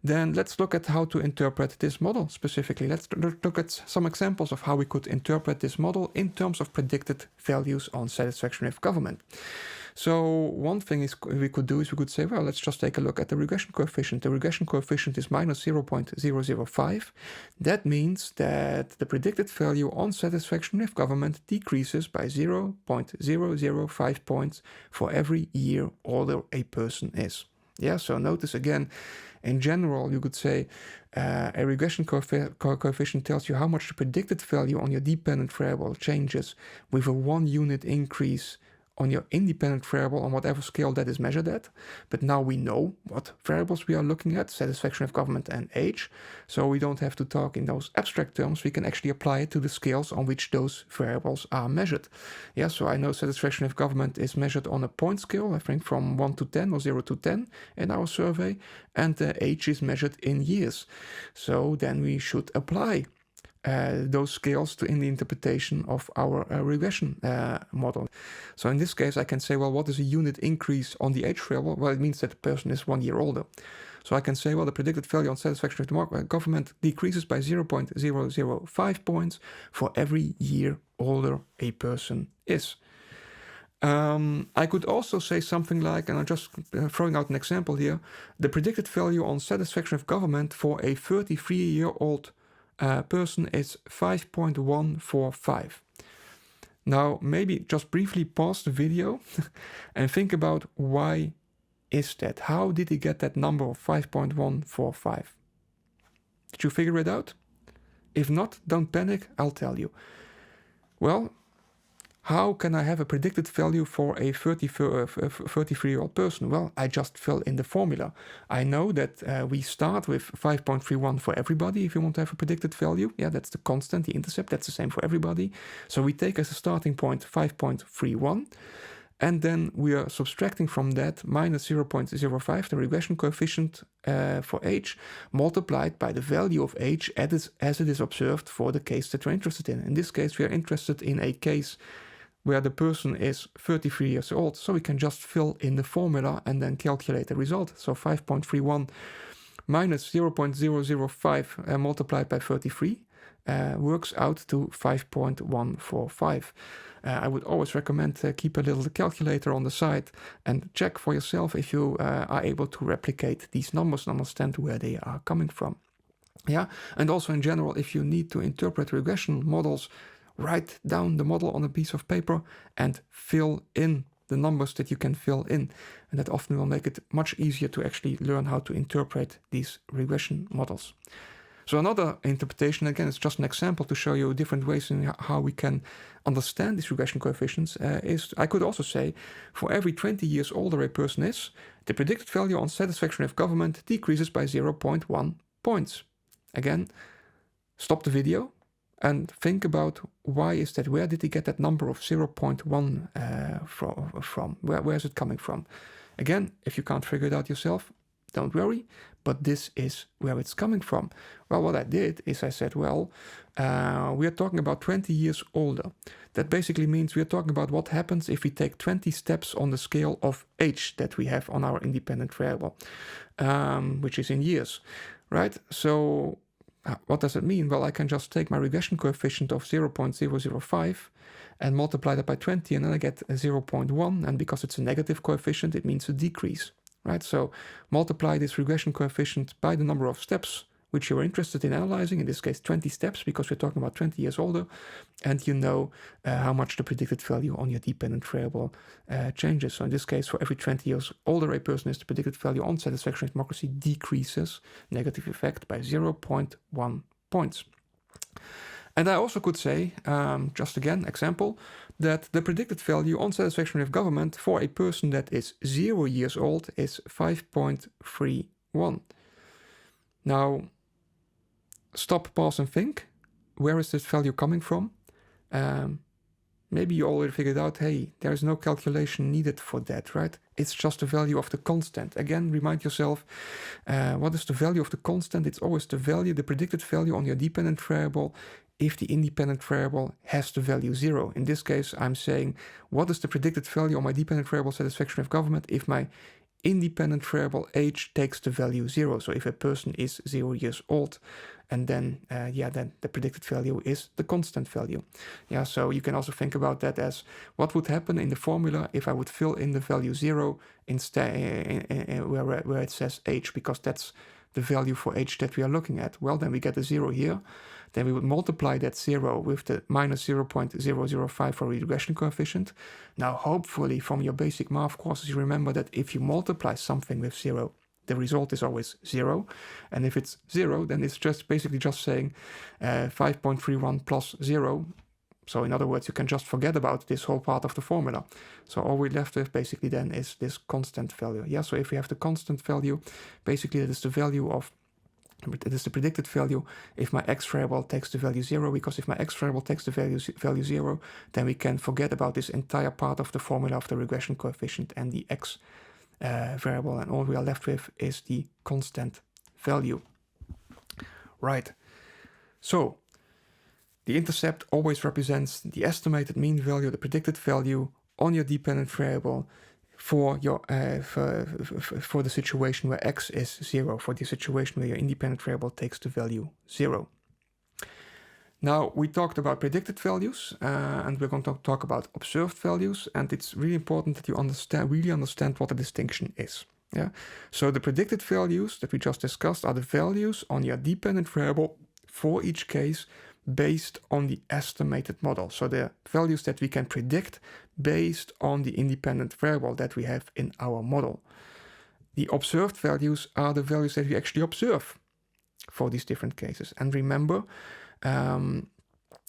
then let's look at how to interpret this model specifically. Let's look at some examples of how we could interpret this model in terms of predicted values on satisfaction with government. So one thing we could do is we could say, well, let's just take a look at the regression coefficient. The regression coefficient is minus 0.005. That means that the predicted value on satisfaction with government decreases by 0.005 points for every year older a person is. Yeah, so notice again, in general, you could say a regression coefficient tells you how much the predicted value on your dependent variable changes with a 1 unit increase on your independent variable on whatever scale that is measured at. But now we know what variables we are looking at, satisfaction with government and age. So we don't have to talk in those abstract terms. We can actually apply it to the scales on which those variables are measured. Yeah, so I know satisfaction with government is measured on a point scale, I think from 1 to 10 or 0 to 10 in our survey, and the age is measured in years. So then we should apply those scales in the interpretation of our regression model. So in this case, I can say, well, what is a unit increase on the age variable? Well, it means that the person is 1 year older. So I can say, well, the predicted value on satisfaction with the government decreases by 0.005 points for every year older a person is. I could also say something like, and I'm just throwing out an example here, the predicted value on satisfaction with government for a 33-year-old person is 5.145. Now, maybe just briefly pause the video and think about why is that? How did he get that number of 5.145? Did you figure it out? If not, don't panic, I'll tell you. Well, how can I have a predicted value for a 33-year-old person? Well, I just fill in the formula. I know that we start with 5.31 for everybody if you want to have a predicted value. Yeah, that's the constant, the intercept, that's the same for everybody. So we take as a starting point 5.31. And then we are subtracting from that minus 0.05, the regression coefficient for age, multiplied by the value of age as it is observed for the case that we're interested in. In this case, we are interested in a case where the person is 33 years old. So we can just fill in the formula and then calculate the result. So 5.31 minus 0.005 multiplied by 33 works out to 5.145. I would always recommend keep a little calculator on the side and check for yourself if you are able to replicate these numbers and understand where they are coming from. Yeah, and also in general, if you need to interpret regression models, write down the model on a piece of paper and fill in the numbers that you can fill in. And that often will make it much easier to actually learn how to interpret these regression models. So another interpretation, again, it's just an example to show you different ways in how we can understand these regression coefficients, is I could also say for every 20 years older a person is, the predicted value on satisfaction with government decreases by 0.1 points. Again, stop the video and think about why is that? Where did he get that number of 0.1 from? Where is it coming from? Again, if you can't figure it out yourself, don't worry, but this is where it's coming from. Well, what I did is I said, well, we are talking about 20 years older. That basically means we are talking about what happens if we take 20 steps on the scale of age that we have on our independent variable, which is in years, right? So what does it mean? Well, I can just take my regression coefficient of 0.005 and multiply that by 20, and then I get a 0.1, and because it's a negative coefficient, it means a decrease. Right, so multiply this regression coefficient by the number of steps which you're interested in analyzing, in this case 20 steps, because we're talking about 20 years older, and you know how much the predicted value on your dependent variable changes. So in this case, for every 20 years older a person is, the predicted value on satisfaction with democracy decreases, negative effect, by 0.1 points. And I also could say, just again, example, that the predicted value on satisfaction with government for a person that is 0 years old is 5.31. Now, stop, pause, and think. Where is this value coming from? Maybe you already figured out, hey, there is no calculation needed for that, right? It's just the value of the constant. Again, remind yourself, what is the value of the constant? It's always the value, the predicted value on your dependent variable if the independent variable has the value 0. In this case, I'm saying, what is the predicted value on my dependent variable satisfaction with government if my independent variable age takes the value 0. So if a person is 0 years old, and then then the predicted value is the constant value. Yeah, so you can also think about that as what would happen in the formula if I would fill in the value 0 instead where it says age, because that's the value for age that we are looking at. Well, then we get a 0 here. Then we would multiply that 0 with the minus 0.005 for regression coefficient. Now, hopefully from your basic math courses, you remember that if you multiply something with 0, the result is always 0. And if it's 0, then it's just basically just saying 5.31 plus 0. So in other words, you can just forget about this whole part of the formula. So all we're left with basically then is this constant value. Yeah, so if we have the constant value, basically that is the value of, it is the predicted value if my x variable takes the value 0, because if my x variable takes the value 0, then we can forget about this entire part of the formula of the regression coefficient and the x variable, and all we are left with is the constant value. Right, so the intercept always represents the estimated mean value, the predicted value on your dependent variable for your for the situation where x is 0, for the situation where your independent variable takes the value 0. Now, we talked about predicted values, and we're going to talk about observed values, and it's really important that you really understand what the distinction is. Yeah. So the predicted values that we just discussed are the values on your dependent variable for each case based on the estimated model. So the values that we can predict based on the independent variable that we have in our model. The observed values are the values that we actually observe for these different cases. And remember,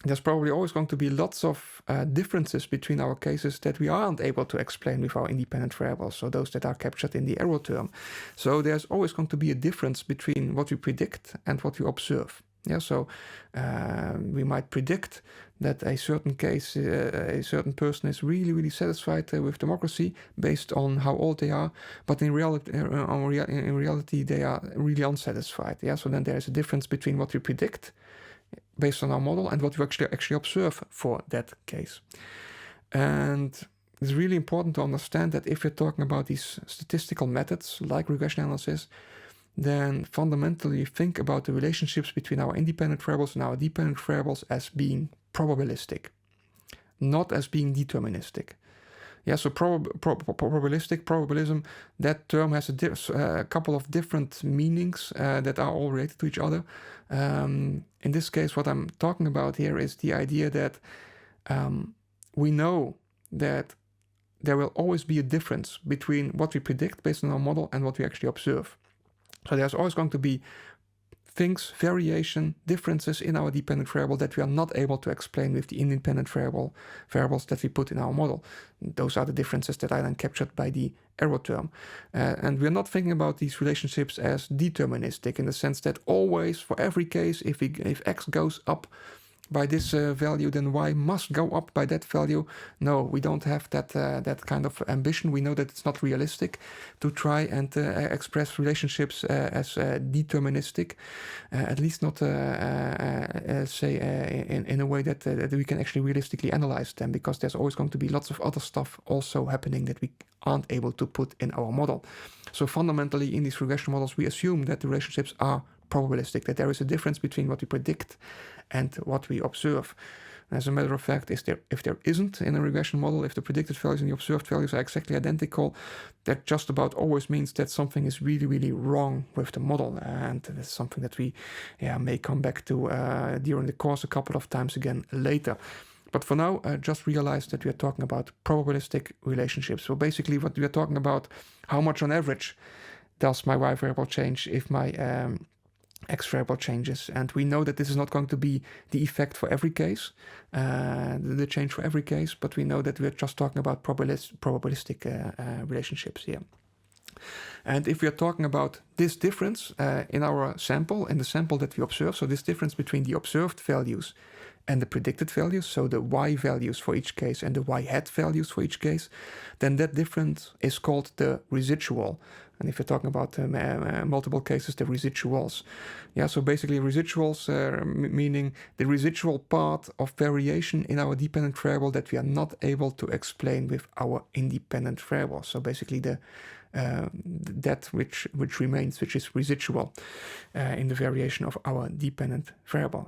there's probably always going to be lots of differences between our cases that we aren't able to explain with our independent variables, so those that are captured in the error term. So there's always going to be a difference between what we predict and what we observe. Yeah, so we might predict that a certain case, a certain person is really satisfied with democracy based on how old they are, but in reality they are really unsatisfied. Yeah, so then there is a difference between what we predict based on our model and what we actually observe for that case. And it's really important to understand that if you're talking about these statistical methods like regression analysis, then fundamentally think about the relationships between our independent variables and our dependent variables as being probabilistic, not as being deterministic. Yeah, so probabilism, that term has a couple of different meanings that are all related to each other. In this case, what I'm talking about here is the idea that we know that there will always be a difference between what we predict based on our model and what we actually observe. So there's always going to be things, variation, differences in our dependent variable that we are not able to explain with the independent variables that we put in our model. Those are the differences that are then captured by the error term. And we're not thinking about these relationships as deterministic in the sense that always, for every case, if x goes up by this value, then y must go up by that value. No, we don't have that kind of ambition. We know that it's not realistic to try and express relationships as deterministic, at least not say in a way that we can actually realistically analyze them, because there's always going to be lots of other stuff also happening that we aren't able to put in our model. So fundamentally, in these regression models, we assume that the relationships are probabilistic, that there is a difference between what we predict and what we observe. As a matter of fact, if there isn't in a regression model, if the predicted values and the observed values are exactly identical, that just about always means that something is really wrong with the model, and that's something that we may come back to during the course a couple of times again later. But for now, just realize that we are talking about probabilistic relationships. So basically what we are talking about, how much on average does my y variable change if my x variable changes, and we know that this is not going to be the effect for every case, the change for every case, but we know that we're just talking about probabilistic relationships here. And if we are talking about this difference in our sample, in the sample that we observe, so this difference between the observed values and the predicted values, so the y values for each case and the y hat values for each case, then that difference is called the residual. And if you're talking about multiple cases, the residuals. Yeah, so basically residuals meaning the residual part of variation in our dependent variable that we are not able to explain with our independent variable. So basically the that which remains, which is residual in the variation of our dependent variable.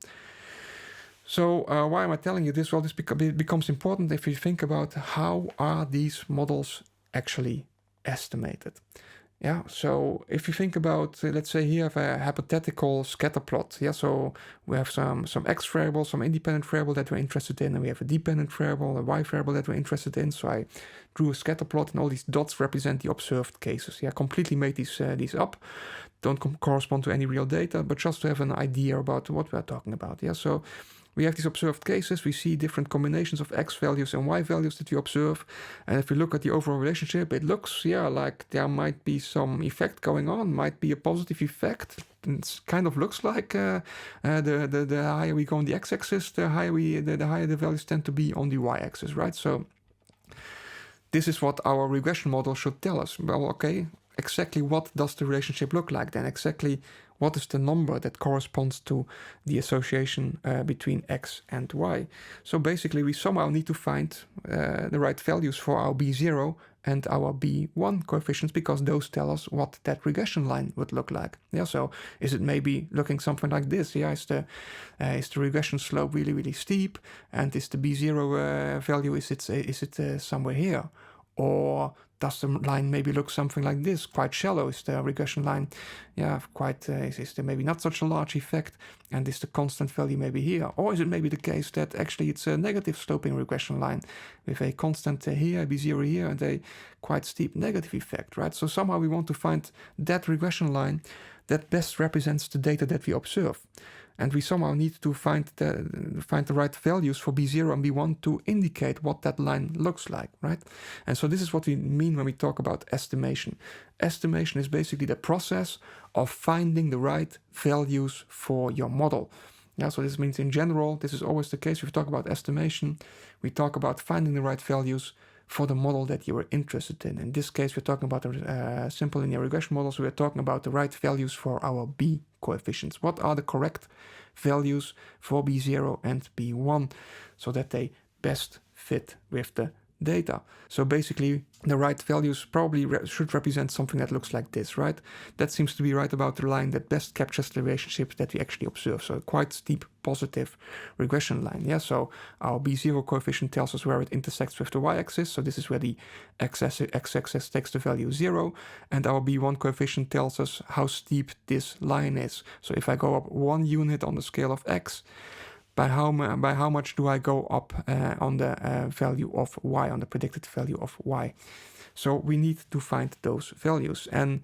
So why am I telling you this? Well, this becomes important if you think about how are these models actually estimated. Yeah, so if you think about, let's say here I have a hypothetical scatter plot. Yeah, so we have some x variable, some independent variable that we're interested in, and we have a dependent variable, a y variable that we're interested in. So I drew a scatter plot, and all these dots represent the observed cases. Yeah, completely made these up. Don't correspond to any real data, but just to have an idea about what we're talking about. Yeah, so we have these observed cases. We see different combinations of x values and y values that we observe. And if we look at the overall relationship, it looks, yeah, like there might be some effect going on, might be a positive effect. It kind of looks like the higher we go on the x-axis, the higher the values tend to be on the y-axis, right? So this is what our regression model should tell us. Well, okay, exactly what does the relationship look like then? Exactly what is the number that corresponds to the association between x and y? So basically we somehow need to find the right values for our b0 and our b1 coefficients, because those tell us what that regression line would look like. Yeah, so is it maybe looking something like this? Yeah, is the regression slope really, really steep? And is the b0 value, is it somewhere here? Or does the line maybe look something like this? Quite shallow is the regression line. Yeah, quite is there maybe not such a large effect? And is the constant value maybe here? Or is it maybe the case that actually it's a negative sloping regression line with a constant here, b0 here, and a quite steep negative effect, right? So somehow we want to find that regression line that best represents the data that we observe. And we somehow need to find the right values for b0 and b1 to indicate what that line looks like, right? And so this is what we mean when we talk about estimation. Estimation is basically the process of finding the right values for your model. Yeah, so this means in general, this is always the case. If we talk about estimation, we talk about finding the right values for the model that you are interested in. In this case, we're talking about a simple linear regression model, so we're talking about the right values for our b coefficients. What are the correct values for b0 and b1 so that they best fit with the data? So basically, the right values probably should represent something that looks like this, right? That seems to be right about the line that best captures the relationship that we actually observe. So a quite steep positive regression line. Yeah, so our b0 coefficient tells us where it intersects with the y-axis. So this is where the x-axis takes the value 0. And our b1 coefficient tells us how steep this line is. So if I go up 1 unit on the scale of x, by how much do I go up on the value of y, on the predicted value of y? So we need to find those values. And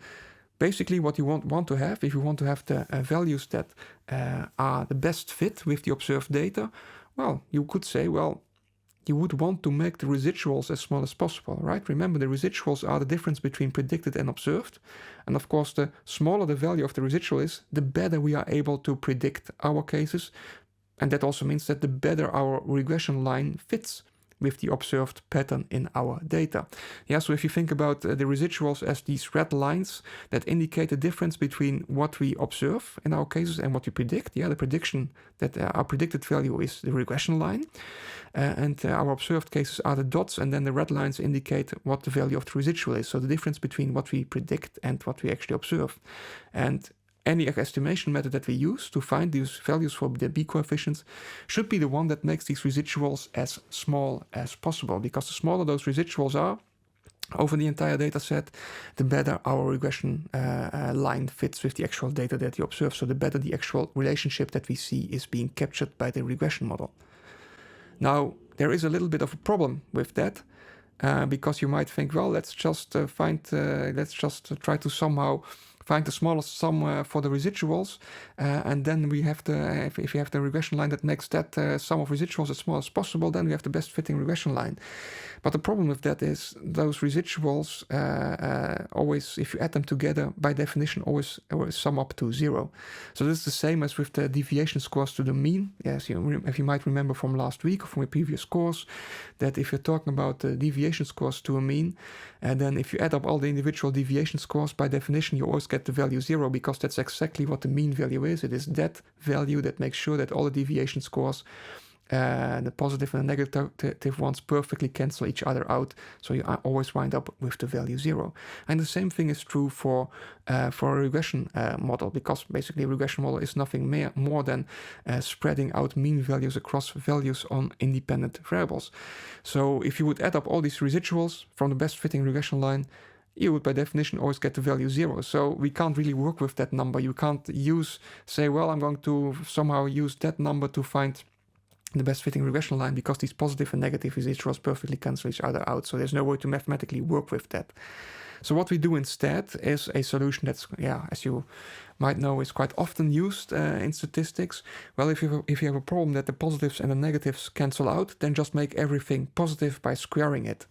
basically what you want to have, if you want to have the values that are the best fit with the observed data, well, you could say, well, you would want to make the residuals as small as possible, right? Remember, the residuals are the difference between predicted and observed. And of course, the smaller the value of the residual is, the better we are able to predict our cases. And that also means that the better our regression line fits with the observed pattern in our data. Yeah, so if you think about the residuals as these red lines that indicate the difference between what we observe in our cases and what we predict. Yeah, the prediction that our predicted value is the regression line. And our observed cases are the dots, and then the red lines indicate what the value of the residual is. So the difference between what we predict and what we actually observe. And any estimation method that we use to find these values for the b coefficients should be the one that makes these residuals as small as possible, because the smaller those residuals are over the entire data set, the better our regression line fits with the actual data that you observe. So the better the actual relationship that we see is being captured by the regression model. Now, there is a little bit of a problem with that, because you might think, well, let's just try to somehow find the smallest sum for the residuals, and then we have if you have the regression line that makes that sum of residuals as small as possible, then we have the best fitting regression line. But the problem with that is those residuals always, if you add them together, by definition, always sum up to 0. So this is the same as with the deviation scores to the mean. Yes, if you might remember from last week or from a previous course, that if you're talking about the deviation scores to a mean, and then if you add up all the individual deviation scores, by definition, you always get the value 0, because that's exactly what the mean value is. It is that value that makes sure that all the deviation scores the positive and the negative ones perfectly cancel each other out, so you always wind up with the value 0. And the same thing is true for a regression model, because basically a regression model is nothing more than spreading out mean values across values on independent variables. So if you would add up all these residuals from the best fitting regression line, you would by definition always get the value 0. So we can't really work with that number. You can't say, well, I'm going to somehow use that number to find the best fitting regression line, because these positive and negative residuals perfectly cancel each other out. So there's no way to mathematically work with that. So what we do instead is a solution that's, as you might know, is quite often used in statistics. Well, if you have a problem that the positives and the negatives cancel out, then just make everything positive by squaring it.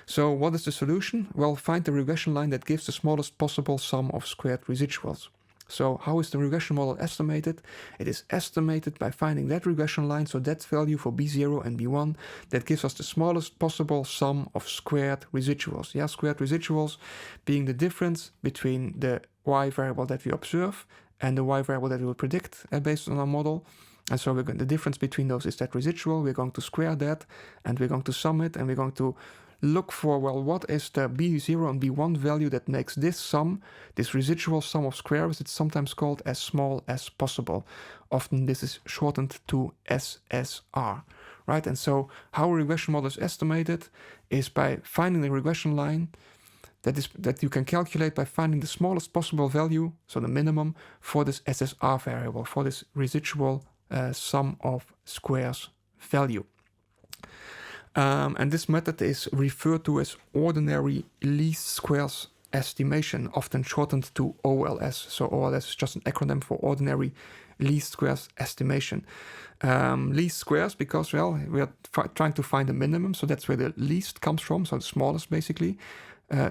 So what is the solution? Well, find the regression line that gives the smallest possible sum of squared residuals. So how is the regression model estimated? It is estimated by finding that regression line, so that value for B0 and B1, that gives us the smallest possible sum of squared residuals. Yeah, squared residuals being the difference between the y variable that we observe and the y variable that we will predict based on our model. And so the difference between those is that residual. We're going to square that, and we're going to sum it, and we're going to look for, well, what is the B0 and B1 value that makes this sum, this residual sum of squares, it's sometimes called as small as possible. Often this is shortened to SSR, right? And so how a regression model is estimated is by finding the regression line that you can calculate by finding the smallest possible value, so the minimum, for this SSR variable, for this residual sum of squares value. And this method is referred to as ordinary least squares estimation, often shortened to OLS. So OLS is just an acronym for ordinary least squares estimation. Least squares because, well, we are trying to find the minimum, so that's where the least comes from, so the smallest basically.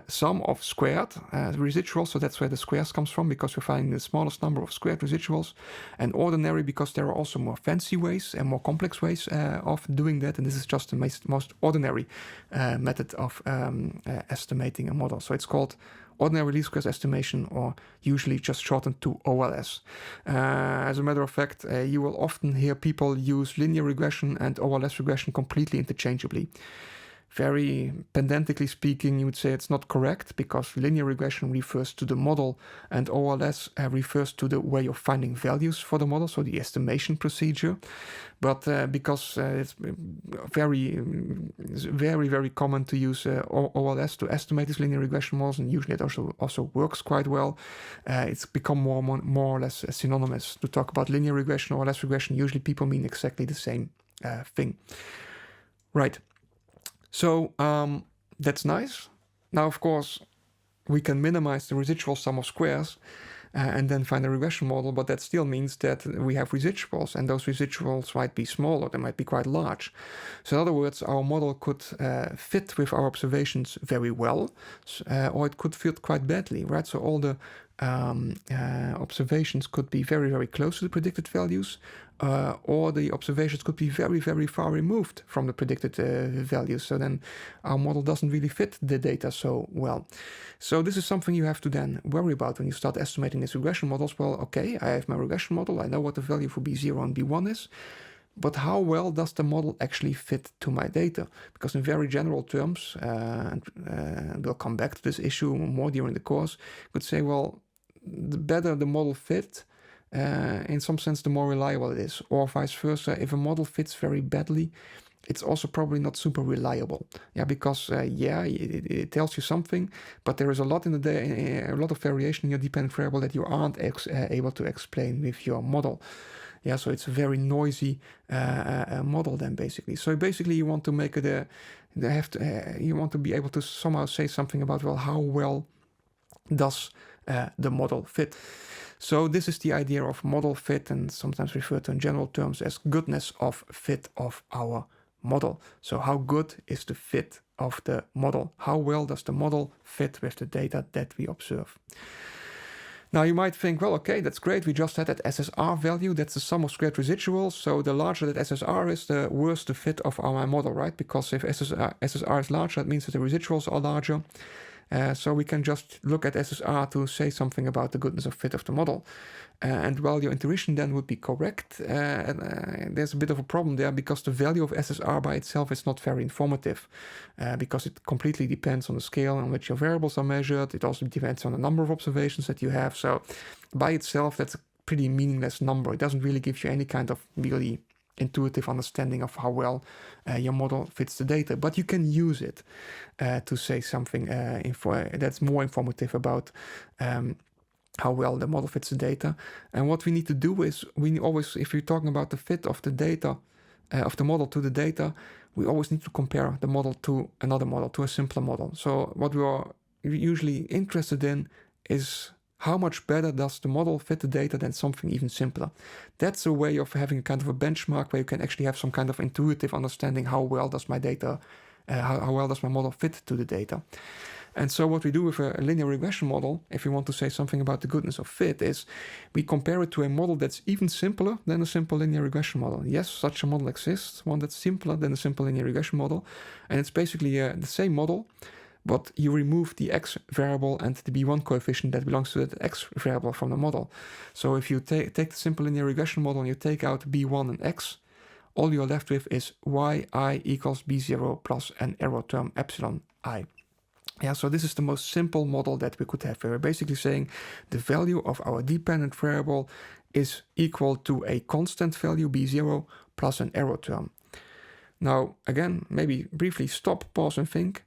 Sum of squared residuals, so that's where the squares comes from, because we're finding the smallest number of squared residuals. And ordinary because there are also more fancy ways and more complex ways of doing that, and this is just the most ordinary method of estimating a model. So it's called ordinary least squares estimation, or usually just shortened to OLS. As a matter of fact, you will often hear people use linear regression and OLS regression completely interchangeably. Very pedantically speaking, you would say it's not correct, because linear regression refers to the model and OLS refers to the way of finding values for the model, so the estimation procedure. But because it's very, very common to use OLS to estimate these linear regression models, and usually it also works quite well, it's become more or less synonymous. To talk about linear regression or OLS regression, usually people mean exactly the same thing. Right. So that's nice. Now, of course, we can minimize the residual sum of squares and then find a regression model, but that still means that we have residuals, and those residuals might be small or they might be quite large. So in other words, our model could fit with our observations very well, or it could fit quite badly, right? So all the observations could be very, very close to the predicted values, or the observations could be very, very far removed from the predicted values. So then our model doesn't really fit the data so well. So this is something you have to then worry about when you start estimating these regression models. Well, okay, I have my regression model. I know what the value for B0 and B1 is. But how well does the model actually fit to my data? Because in very general terms, and we'll come back to this issue more during the course, you could say, well, the better the model fit, in some sense, the more reliable it is. Or vice versa, if a model fits very badly, it's also probably not super reliable. Yeah, because it tells you something, but there is a lot in a lot of variation in your dependent variable that you aren't able to explain with your model. Yeah, so it's a very noisy model then, basically. So basically, you want to make it you want to be able to somehow say something about, well, how well does the model fit? So this is the idea of model fit, and sometimes referred to in general terms as goodness of fit of our model. So how good is the fit of the model? How well does the model fit with the data that we observe? Now you might think, well, okay, that's great. We just had that SSR value. That's the sum of squared residuals. So the larger that SSR is, the worse the fit of our model, right? Because if SSR is larger, that means that the residuals are larger. So we can just look at SSR to say something about the goodness of fit of the model. And while your intuition then would be correct, there's a bit of a problem there, because the value of SSR by itself is not very informative, because it completely depends on the scale on which your variables are measured. It also depends on the number of observations that you have. So by itself, that's a pretty meaningless number. It doesn't really give you any kind of really intuitive understanding of how well your model fits the data, but you can use it to say something that's more informative about how well the model fits the data. And what we need to do is, we always, if we're talking about the fit of the data, of the model to the data, we always need to compare the model to another model, to a simpler model. So what we are usually interested in is how much better does the model fit the data than something even simpler. That's a way of having a kind of a benchmark where you can actually have some kind of intuitive understanding how well does my data, how well does my model fit to the data. And so what we do with a linear regression model, if we want to say something about the goodness of fit, is we compare it to a model that's even simpler than a simple linear regression model. Yes, such a model exists, one that's simpler than a simple linear regression model. And it's basically the same model, but you remove the x variable and the b1 coefficient that belongs to that x variable from the model. So if you take the simple linear regression model and you take out b1 and x, all you're left with is yi equals b0 plus an error term epsilon I. Yeah, so this is the most simple model that we could have. We're basically saying the value of our dependent variable is equal to a constant value, b0, plus an error term. Now, again, maybe briefly stop, pause, and think.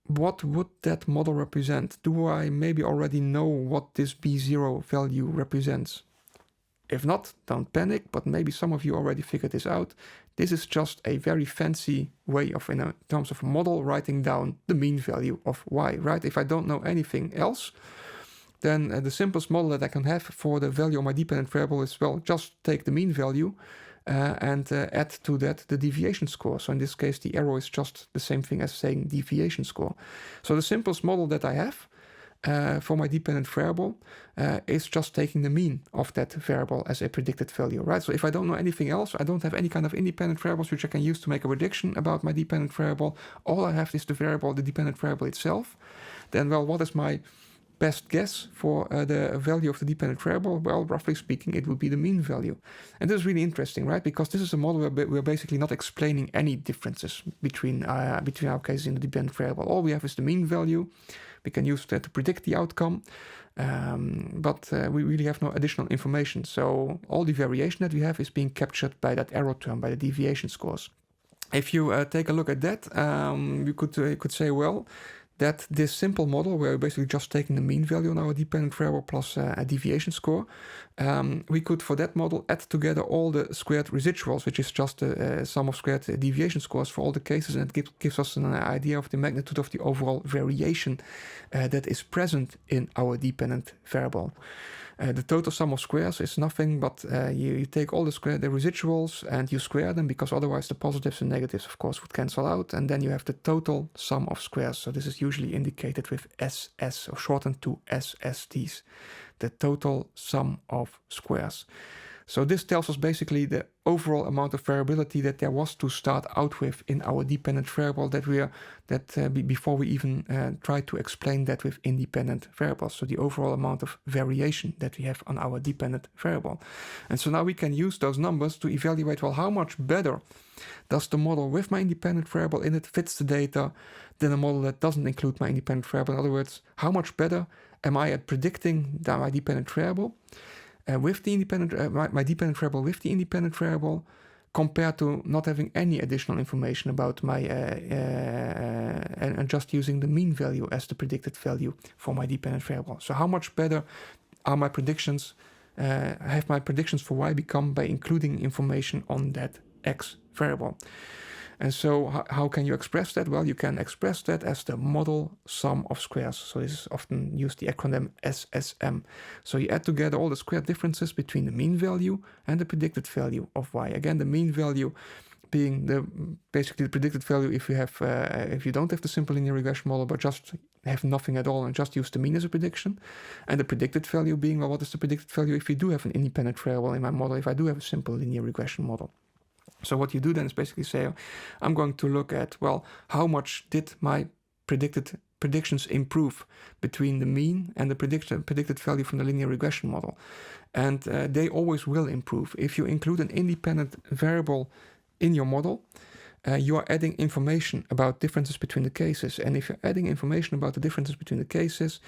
What would that model represent? Do I maybe already know what this b0 value represents? If not, don't panic, but maybe some of you already figured this out. This is just a very fancy way of, in terms of a model, writing down the mean value of y, right? If I don't know anything else, then the simplest model that I can have for the value of my dependent variable is, well, just take the mean value and add to that the deviation score. So in this case, the error is just the same thing as saying deviation score. So the simplest model that I have for my dependent variable is just taking the mean of that variable as a predicted value, right? So if I don't know anything else, I don't have any kind of independent variables which I can use to make a prediction about my dependent variable. All I have is the variable, the dependent variable itself. Then, well, what is my best guess for the value of the dependent variable? Well, roughly speaking, it would be the mean value. And this is really interesting, right? Because this is a model where we're basically not explaining any differences between our cases in the dependent variable. All we have is the mean value. We can use that to predict the outcome, but we really have no additional information. So all the variation that we have is being captured by that error term, by the deviation scores. If you take a look at that, you could say, well, that this simple model, where we're basically just taking the mean value on our dependent variable plus a deviation score, we could, for that model, add together all the squared residuals, which is just the sum of squared deviation scores for all the cases, and it gives us an idea of the magnitude of the overall variation that is present in our dependent variable. The total sum of squares is nothing but you take all the residuals and you square them, because otherwise the positives and negatives, of course, would cancel out, and then you have the total sum of squares. So this is usually indicated with SS, or shortened to SSTs, the total sum of squares. So this tells us basically the overall amount of variability that there was to start out with in our dependent variable before we even try to explain that with independent variables. So the overall amount of variation that we have on our dependent variable. And so now we can use those numbers to evaluate, well, how much better does the model with my independent variable in it fits the data than a model that doesn't include my independent variable. In other words, how much better am I at predicting my dependent variable with the independent, my dependent variable with the independent variable, compared to not having any additional information about my, and just using the mean value as the predicted value for my dependent variable. So how much better are my predictions, have my predictions for y become by including information on that x variable? And so how can you express that? Well, you can express that as the model sum of squares. So this is often used the acronym SSM. So you add together all the squared differences between the mean value and the predicted value of y. Again, the mean value being basically the predicted value if you don't have the simple linear regression model, but just have nothing at all and just use the mean as a prediction. And the predicted value being, well, what is the predicted value if you do have an independent variable in my model, if I do have a simple linear regression model? So what you do then is basically say, I'm going to look at, well, how much did my predicted predictions improve between the mean and the predicted value from the linear regression model. And they always will improve. If you include an independent variable in your model, you are adding information about differences between the cases. And if you're adding information about the differences between the cases,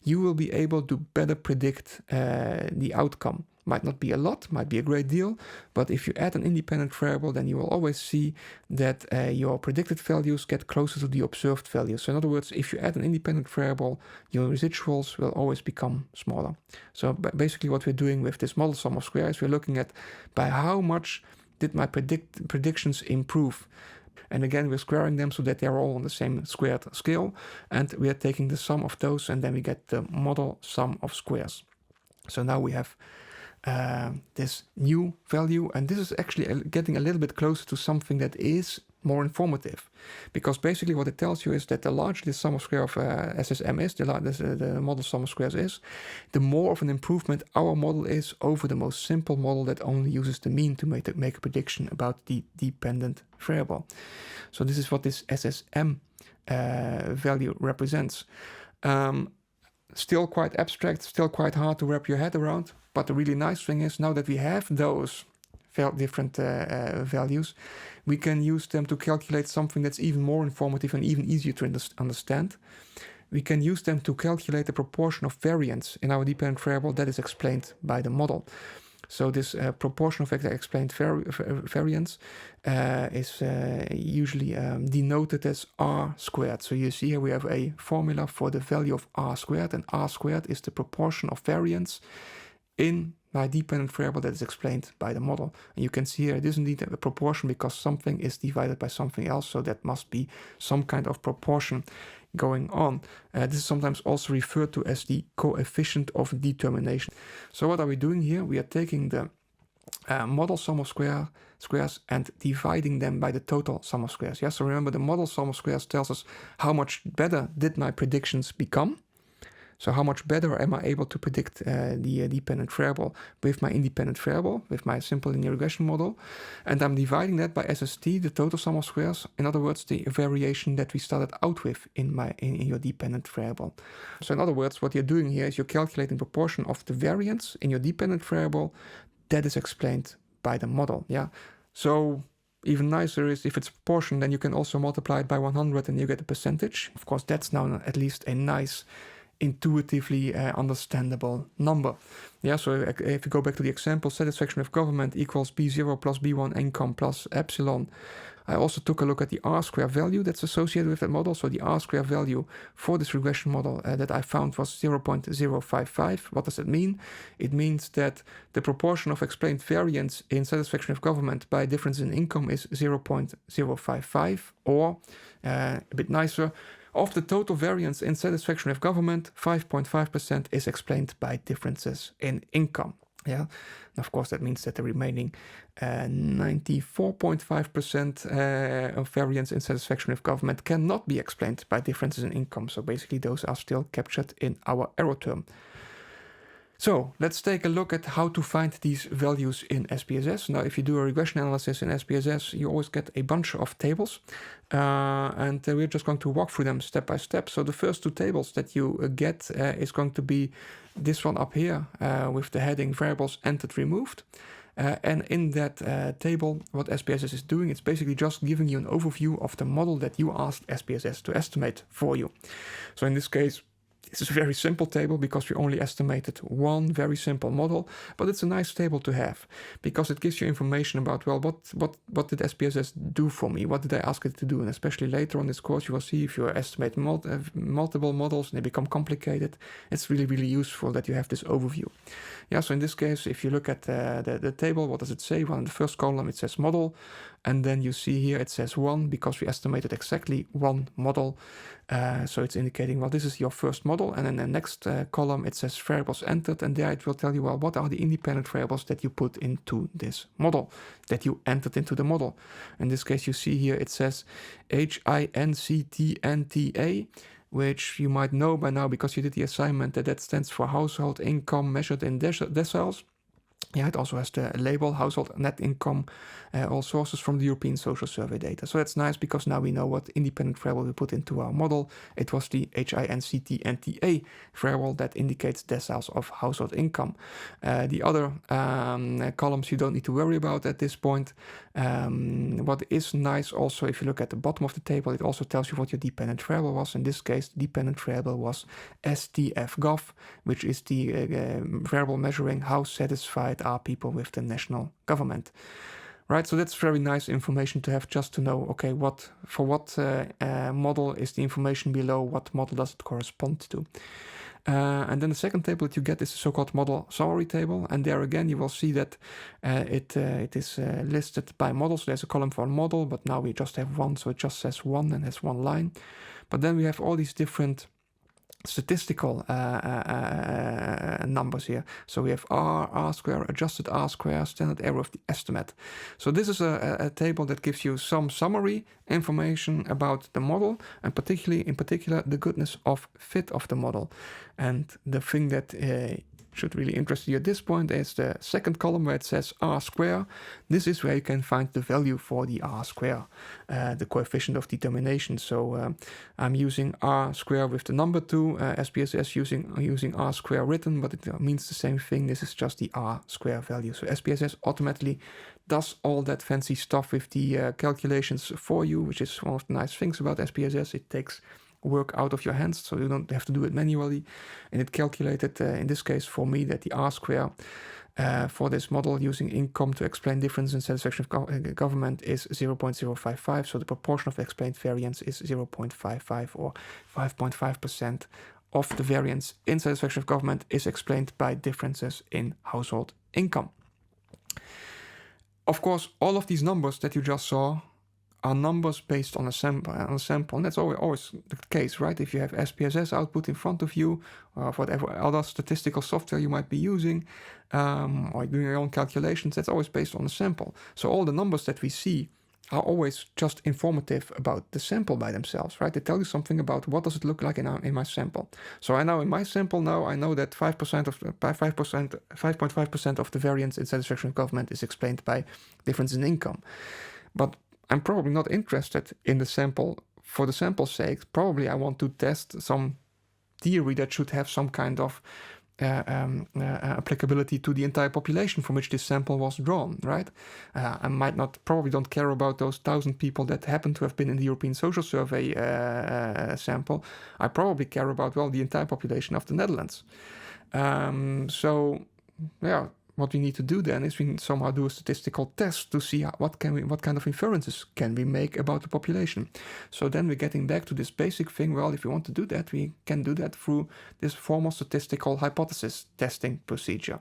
you will be able to better predict the outcome. Might not be a lot, might be a great deal, but if you add an independent variable, then you will always see that your predicted values get closer to the observed values. So in other words, if you add an independent variable, your residuals will always become smaller. So basically what we're doing with this model sum of squares, we're looking at by how much did my predictions improve. And again, we're squaring them so that they're all on the same squared scale. And we are taking the sum of those, and then we get the model sum of squares. So now we have this new value, and this is actually getting a little bit closer to something that is more informative, because basically what it tells you is that the larger the sum of square of SSM is, the model sum of squares is, the more of an improvement our model is over the most simple model that only uses the mean to make a prediction about the dependent variable. So this is what this SSM value represents. Still quite abstract, still quite hard to wrap your head around, but the really nice thing is now that we have those different values, we can use them to calculate something that's even more informative and even easier to understand. We can use them to calculate the proportion of variance in our dependent variable that is explained by the model. So this proportion of explained variance is usually denoted as r squared. So you see here we have a formula for the value of r squared, and r squared is the proportion of variance in my dependent variable that is explained by the model. And you can see here it is indeed a proportion because something is divided by something else, so that must be some kind of proportion going on. This is sometimes also referred to as the coefficient of determination. So what are we doing here? We are taking the model sum of squares and dividing them by the total sum of squares. Yeah, so remember the model sum of squares tells us how much better did my predictions become. So how much better am I able to predict the dependent variable with my independent variable, with my simple linear regression model. And I'm dividing that by SST, the total sum of squares. In other words, the variation that we started out with in your dependent variable. So in other words, what you're doing here is you're calculating proportion of the variance in your dependent variable that is explained by the model. Yeah. So even nicer is if it's a proportion, then you can also multiply it by 100 and you get a percentage. Of course, that's now at least a nice intuitively understandable number. Yeah, so if you go back to the example, satisfaction of government equals B0 plus B1 income plus epsilon. I also took a look at the R-square value that's associated with that model. So the R-square value for this regression model that I found was 0.055. What does that mean? It means that the proportion of explained variance in satisfaction of government by difference in income is 0.055, or a bit nicer, of the total variance in satisfaction of government, 5.5% is explained by differences in income. Yeah, and of course that means that the remaining 94.5% of variance in satisfaction of government cannot be explained by differences in income. So basically those are still captured in our error term. So let's take a look at how to find these values in SPSS. Now, if you do a regression analysis in SPSS, you always get a bunch of tables. And we're just going to walk through them step by step. So the first two tables that you get is going to be this one up here with the heading variables entered removed. And in that table, what SPSS is doing, it's basically just giving you an overview of the model that you asked SPSS to estimate for you. So in this case, this is a very simple table because we only estimated one very simple model, but it's a nice table to have because it gives you information about, well, what did SPSS do for me? What did I ask it to do? And especially later on this course, you will see if you estimate multiple models and they become complicated, it's really, really useful that you have this overview. Yeah, so in this case, if you look at the table, what does it say? Well, in the first column, it says model. And then you see here, it says 1 because we estimated exactly one model. So it's indicating, well, this is your first model. And in the next column, it says variables entered. And there it will tell you, well, what are the independent variables that you put into this model, that you entered into the model. In this case, you see here, it says HINCTNTA, which you might know by now because you did the assignment that stands for household income measured in deciles. Yeah, it also has the label household net income, all sources from the European Social Survey data. So that's nice because now we know what independent variable we put into our model. It was the HINCT-NTA variable that indicates deciles of household income. The other columns you don't need to worry about at this point. What is nice also, if you look at the bottom of the table, it also tells you what your dependent variable was. In this case, the dependent variable was STFGov, which is the variable measuring how satisfied are people with the national government. Right, so that's very nice information to have, just to know, okay, what model is the information below, what model does it correspond to. And then the second table that you get is the so-called model summary table, and there again you will see that it is listed by model. So there's a column for a model, but now we just have one, so it just says one and has one line. But then we have all these different statistical numbers here. So we have R square, adjusted R square, standard error of the estimate. So this is a table that gives you some summary information about the model, and in particular the goodness of fit of the model. And the thing that should really interest you at this point is the second column where it says R square. This is where you can find the value for the R square, the coefficient of determination. So I'm using R square with the number 2, SPSS using R square written, but it means the same thing. This is just the R square value. So SPSS automatically does all that fancy stuff with the calculations for you, which is one of the nice things about SPSS. It takes work out of your hands, so you don't have to do it manually. And it calculated, in this case for me, that the R square for this model using income to explain difference in satisfaction of government is 0.055. So the proportion of explained variance is 0.55, or 5.5% of the variance in satisfaction of government is explained by differences in household income. Of course, all of these numbers that you just saw are numbers based on a sample, and that's always the case, right? If you have SPSS output in front of you, or whatever other statistical software you might be using, or doing your own calculations, that's always based on a sample. So all the numbers that we see are always just informative about the sample by themselves, right? They tell you something about what does it look like in my sample. So I know in my sample now, I know that 5.5% of the variance in satisfaction of government is explained by difference in income. But I'm probably not interested in the sample for the sample's sake. Probably I want to test some theory that should have some kind of applicability to the entire population from which this sample was drawn, right? I probably don't care about those 1,000 people that happen to have been in the European Social Survey sample. I probably care about, well, the entire population of the Netherlands. So, yeah. What we need to do then is we somehow do a statistical test to see what kind of inferences can we make about the population. So then we're getting back to this basic thing. Well, if we want to do that, we can do that through this formal statistical hypothesis testing procedure.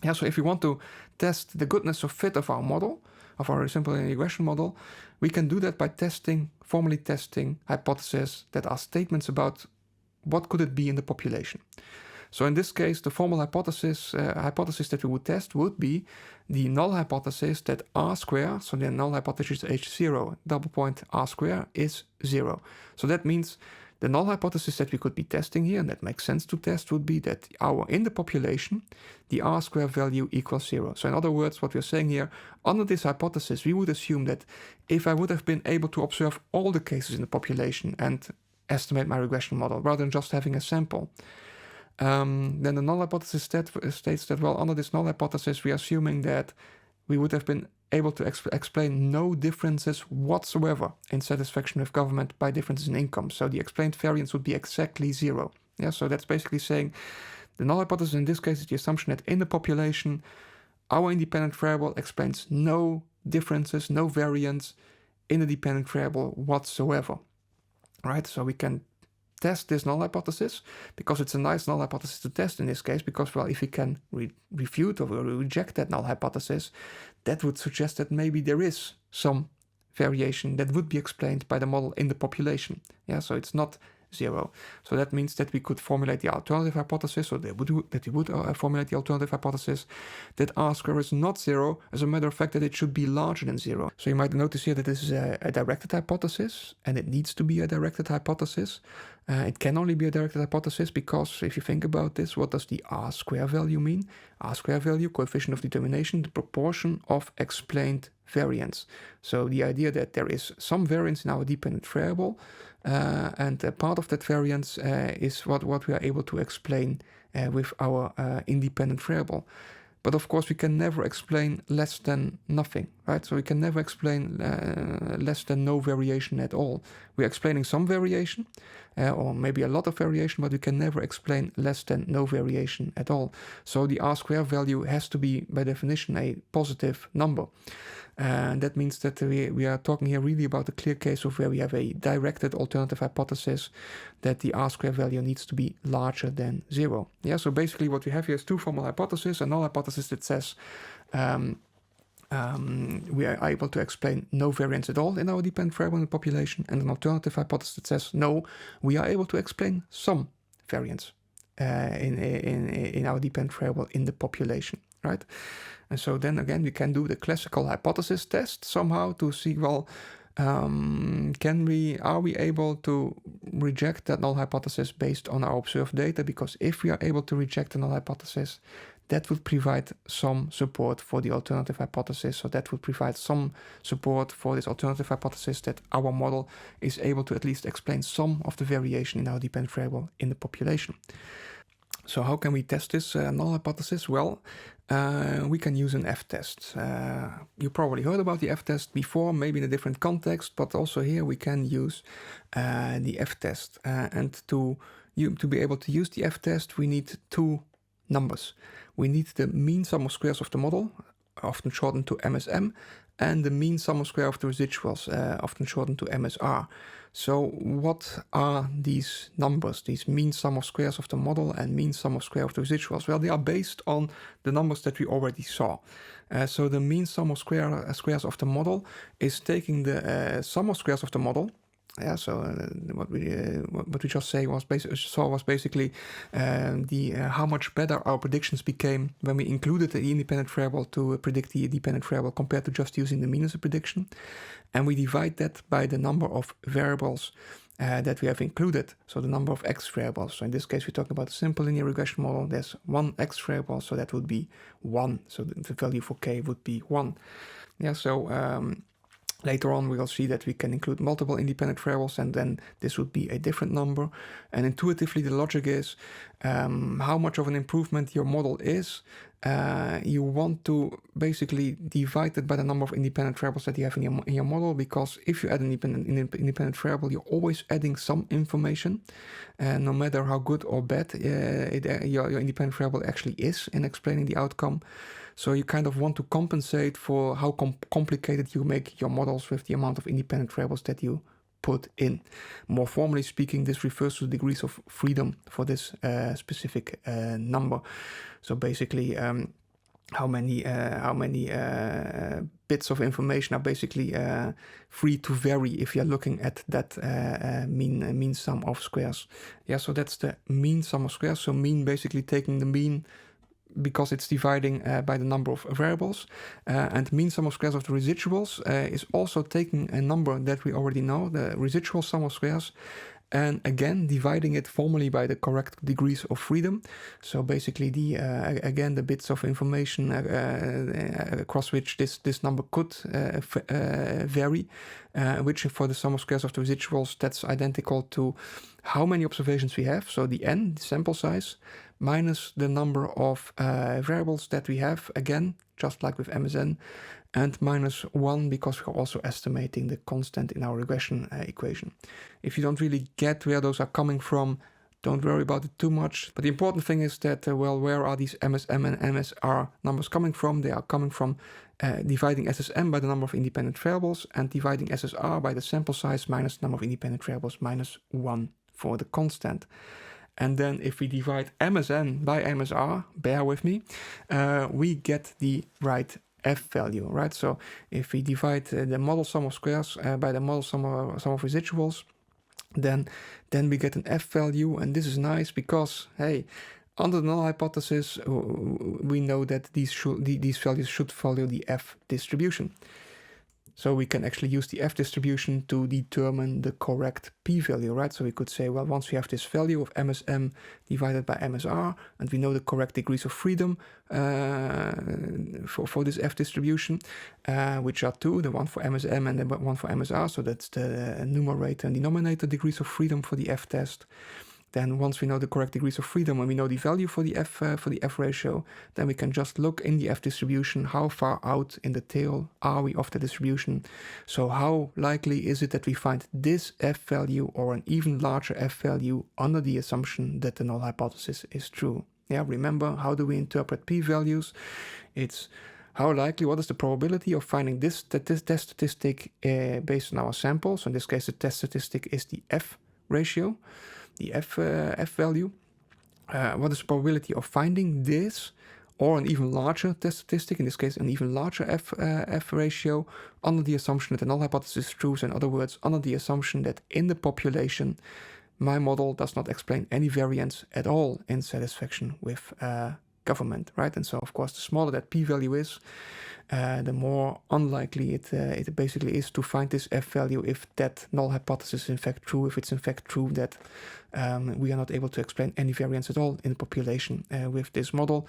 Yeah, so if we want to test the goodness of fit of our model, of our simple regression model, we can do that by formally testing hypotheses that are statements about what could it be in the population. So in this case, the formal hypothesis that we would test would be the null hypothesis that R square, so the null hypothesis H0, double point R square is 0. So that means the null hypothesis that we could be testing here, and that makes sense to test, would be that in the population, the R square value equals 0. So in other words, what we're saying here, under this hypothesis, we would assume that if I would have been able to observe all the cases in the population and estimate my regression model, rather than just having a sample, then the null hypothesis states that, well, under this null hypothesis, we are assuming that we would have been able to explain no differences whatsoever in satisfaction with government by differences in income. So the explained variance would be exactly 0. Yeah, so that's basically saying the null hypothesis in this case is the assumption that in the population, our independent variable explains no differences, no variance in the dependent variable whatsoever. Right? So we can test this null hypothesis because it's a nice null hypothesis to test in this case, because, well, if we can refute or reject that null hypothesis, that would suggest that maybe there is some variation that would be explained by the model in the population. Yeah, so it's not 0. So that means that we could formulate the alternative hypothesis, or that we would formulate the alternative hypothesis that R square is not 0, as a matter of fact that it should be larger than 0. So you might notice here that this is a directed hypothesis, and it needs to be a directed hypothesis. It can only be a directed hypothesis because if you think about this, what does the R-square value mean? R-square value, coefficient of determination, the proportion of explained variance. So the idea that there is some variance in our dependent variable, and part of that variance is what we are able to explain with our independent variable. But of course, we can never explain less than nothing, right? So we can never explain less than no variation at all. We're explaining some variation, or maybe a lot of variation, but we can never explain less than no variation at all. So the R-square value has to be, by definition, a positive number. And that means that we are talking here really about a clear case of where we have a directed alternative hypothesis that the R-square value needs to be larger than 0. Yeah, so basically what we have here is two formal hypotheses. A null hypothesis that says we are able to explain no variance at all in our dependent variable in the population, and an alternative hypothesis that says no, we are able to explain some variance in our dependent variable in the population, right? And so then again, we can do the classical hypothesis test somehow to see, well, are we able to reject that null hypothesis based on our observed data? Because if we are able to reject the null hypothesis, that would provide some support for the alternative hypothesis. So that would provide some support for this alternative hypothesis that our model is able to at least explain some of the variation in our dependent variable in the population. So how can we test this null hypothesis? Well, we can use an F-test. You probably heard about the F-test before, maybe in a different context, but also here we can use the F-test. And to be able to use the F-test, we need two numbers. We need the mean sum of squares of the model, often shortened to MSM, and the mean sum of square of the residuals, often shortened to MSR. So what are these numbers, these mean sum of squares of the model and mean sum of square of the residuals? Well, they are based on the numbers that we already saw. So the mean sum of squares of the model is taking the sum of squares of the model. Yeah, so what we just saw was basically how much better our predictions became when we included the independent variable to predict the dependent variable compared to just using the mean as a prediction, and we divide that by the number of variables that we have included, so the number of x variables. So in this case, we're talking about a simple linear regression model. There's one x variable, so that would be 1. So the value for k would be 1. Yeah, so later on, we will see that we can include multiple independent variables, and then this would be a different number. And intuitively, the logic is how much of an improvement your model is. You want to basically divide it by the number of independent variables that you have in your model, because if you add an independent variable, you're always adding some information, no matter how good or bad your independent variable actually is in explaining the outcome. So you kind of want to compensate for how complicated you make your models with the amount of independent variables that you put in. More formally speaking, this refers to degrees of freedom for this specific number. So basically, how many bits of information are basically free to vary if you're looking at that mean sum of squares. Yeah, so that's the mean sum of squares. So mean basically taking the mean because it's dividing by the number of variables, and mean sum of squares of the residuals is also taking a number that we already know, the residual sum of squares, and again dividing it formally by the correct degrees of freedom. So basically again the bits of information across which this number could vary, which for the sum of squares of the residuals, that's identical to how many observations we have, so the n, the sample size, minus the number of variables that we have, again, just like with MSN, and minus 1 because we're also estimating the constant in our regression equation. If you don't really get where those are coming from, don't worry about it too much. But the important thing is that, well, where are these MSM and MSR numbers coming from? They are coming from dividing SSM by the number of independent variables and dividing SSR by the sample size minus the number of independent variables minus 1 for the constant. And then if we divide MSN by MSR, bear with me, we get the right F value, right? So if we divide the model sum of squares by the model sum of residuals, then we get an F value. And this is nice because, hey, under the null hypothesis, we know that these values should follow the F distribution. So we can actually use the F distribution to determine the correct p-value, right? So we could say, well, once we have this value of MSM divided by MSR, and we know the correct degrees of freedom for this F distribution, which are two, the one for MSM and the one for MSR. So that's the numerator and denominator degrees of freedom for the F test. Then once we know the correct degrees of freedom and we know the value for the F ratio, then we can just look in the F distribution, how far out in the tail are we of the distribution. So how likely is it that we find this F value or an even larger F value under the assumption that the null hypothesis is true? Yeah, remember, how do we interpret p-values? It's how likely, what is the probability of finding this test statistic based on our sample? So in this case, the test statistic is the F ratio, the F value. What is the probability of finding this or an even larger test statistic, in this case an even larger F ratio, under the assumption that the null hypothesis is true? So in other words, under the assumption that in the population my model does not explain any variance at all in satisfaction with government, right? And so of course the smaller that p-value is, the more unlikely it basically is to find this F value if that null hypothesis is in fact true, if it's in fact true that we are not able to explain any variance at all in the population with this model.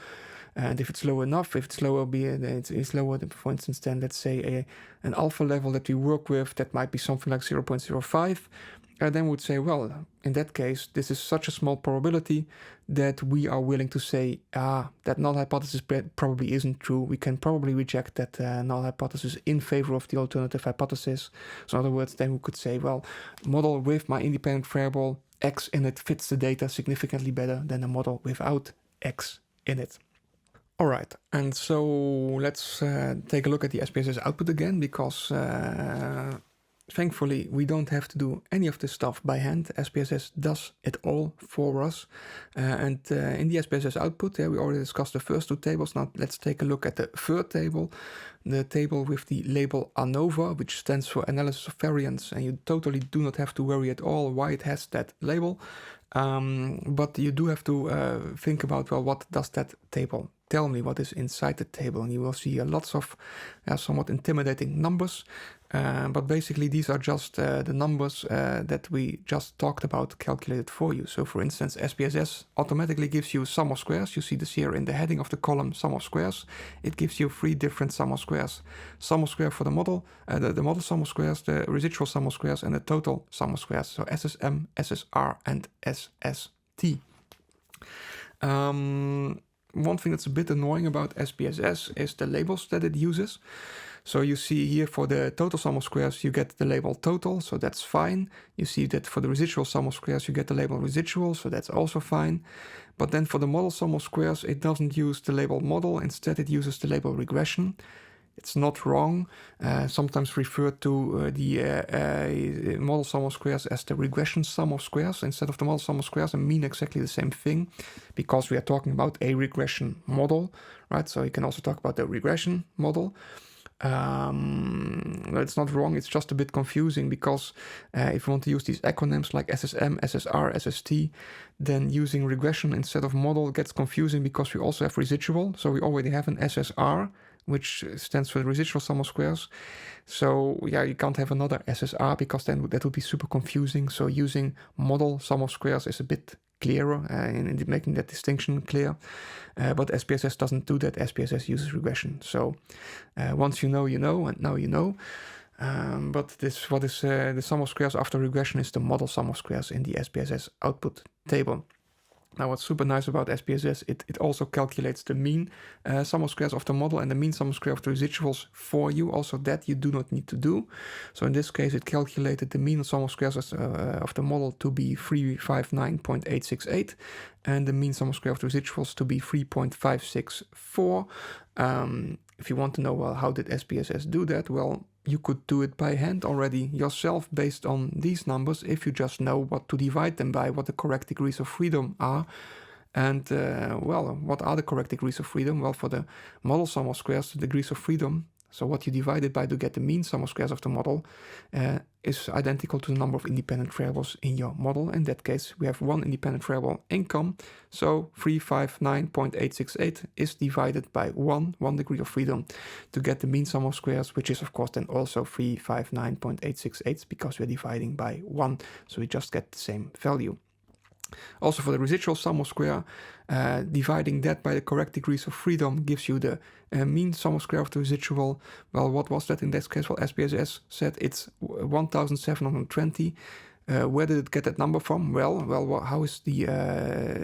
And if it's low enough, if it's lower, it's lower than, for instance, then let's say an alpha level that we work with, that might be something like 0.05, then we would say, well, in that case, this is such a small probability that we are willing to say, that null hypothesis probably isn't true. We can probably reject that null hypothesis in favor of the alternative hypothesis. So in other words, then we could say, well, model with my independent variable X in it fits the data significantly better than a model without X in it. All right, and so let's take a look at the SPSS output again, because thankfully we don't have to do any of this stuff by hand. SPSS does it all for us. And in the SPSS output, we already discussed the first two tables. Now let's take a look at the third table, the table with the label ANOVA, which stands for Analysis of Variance. And you totally do not have to worry at all why it has that label. But you do have to think about, well, what does that table tell me? What is inside the table? And you will see lots of somewhat intimidating numbers. But basically these are just the numbers that we just talked about calculated for you. So for instance, SPSS automatically gives you sum of squares. You see this here in the heading of the column, sum of squares. It gives you 3 different sum of squares. Sum of square for the model, the model sum of squares, the residual sum of squares, and the total sum of squares. So SSM, SSR, and SST. One thing that's a bit annoying about SPSS is the labels that it uses. So you see here for the total sum of squares, you get the label total, so that's fine. You see that for the residual sum of squares, you get the label residual, so that's also fine. But then for the model sum of squares, it doesn't use the label model. Instead, it uses the label regression. It's not wrong. Sometimes referred to the model sum of squares as the regression sum of squares instead of the model sum of squares, and mean exactly the same thing, because we are talking about a regression model, right? So you can also talk about the regression model. It's not wrong, it's just a bit confusing, because if you want to use these acronyms like SSM, SSR, SST, then using regression instead of model gets confusing, because we also have residual. So we already have an SSR, which stands for the residual sum of squares. So yeah, you can't have another SSR, because then that would be super confusing. So using model sum of squares is a bit clearer in making that distinction clear. But SPSS doesn't do that. SPSS uses regression. So once you know, you know, and now you know. But what is the sum of squares after regression is the model sum of squares in the SPSS output table. Now, what's super nice about SPSS, it also calculates the mean sum of squares of the model and the mean sum of square of the residuals for you. Also, that you do not need to do. So in this case, it calculated the mean sum of squares of the model to be 359.868 and the mean sum of square of the residuals to be 3.564. If you want to know, well, how did SPSS do that? Well, you could do it by hand already yourself based on these numbers if you just know what to divide them by, what the correct degrees of freedom are. And, well, what are the correct degrees of freedom? Well, for the model sum of squares, the degrees of freedom So what you divide it by to get the mean sum of squares of the model is identical to the number of independent variables in your model. In that case, we have one independent variable, income. So 359.868 is divided by 1 degree of freedom, to get the mean sum of squares, which is of course then also 359.868 because we're dividing by 1. So we just get the same value. Also for the residual sum of square, dividing that by the correct degrees of freedom gives you the mean sum of square of the residual. Well, what was that in this case? Well, SPSS said it's 1720. Where did it get that number from? Well, how is the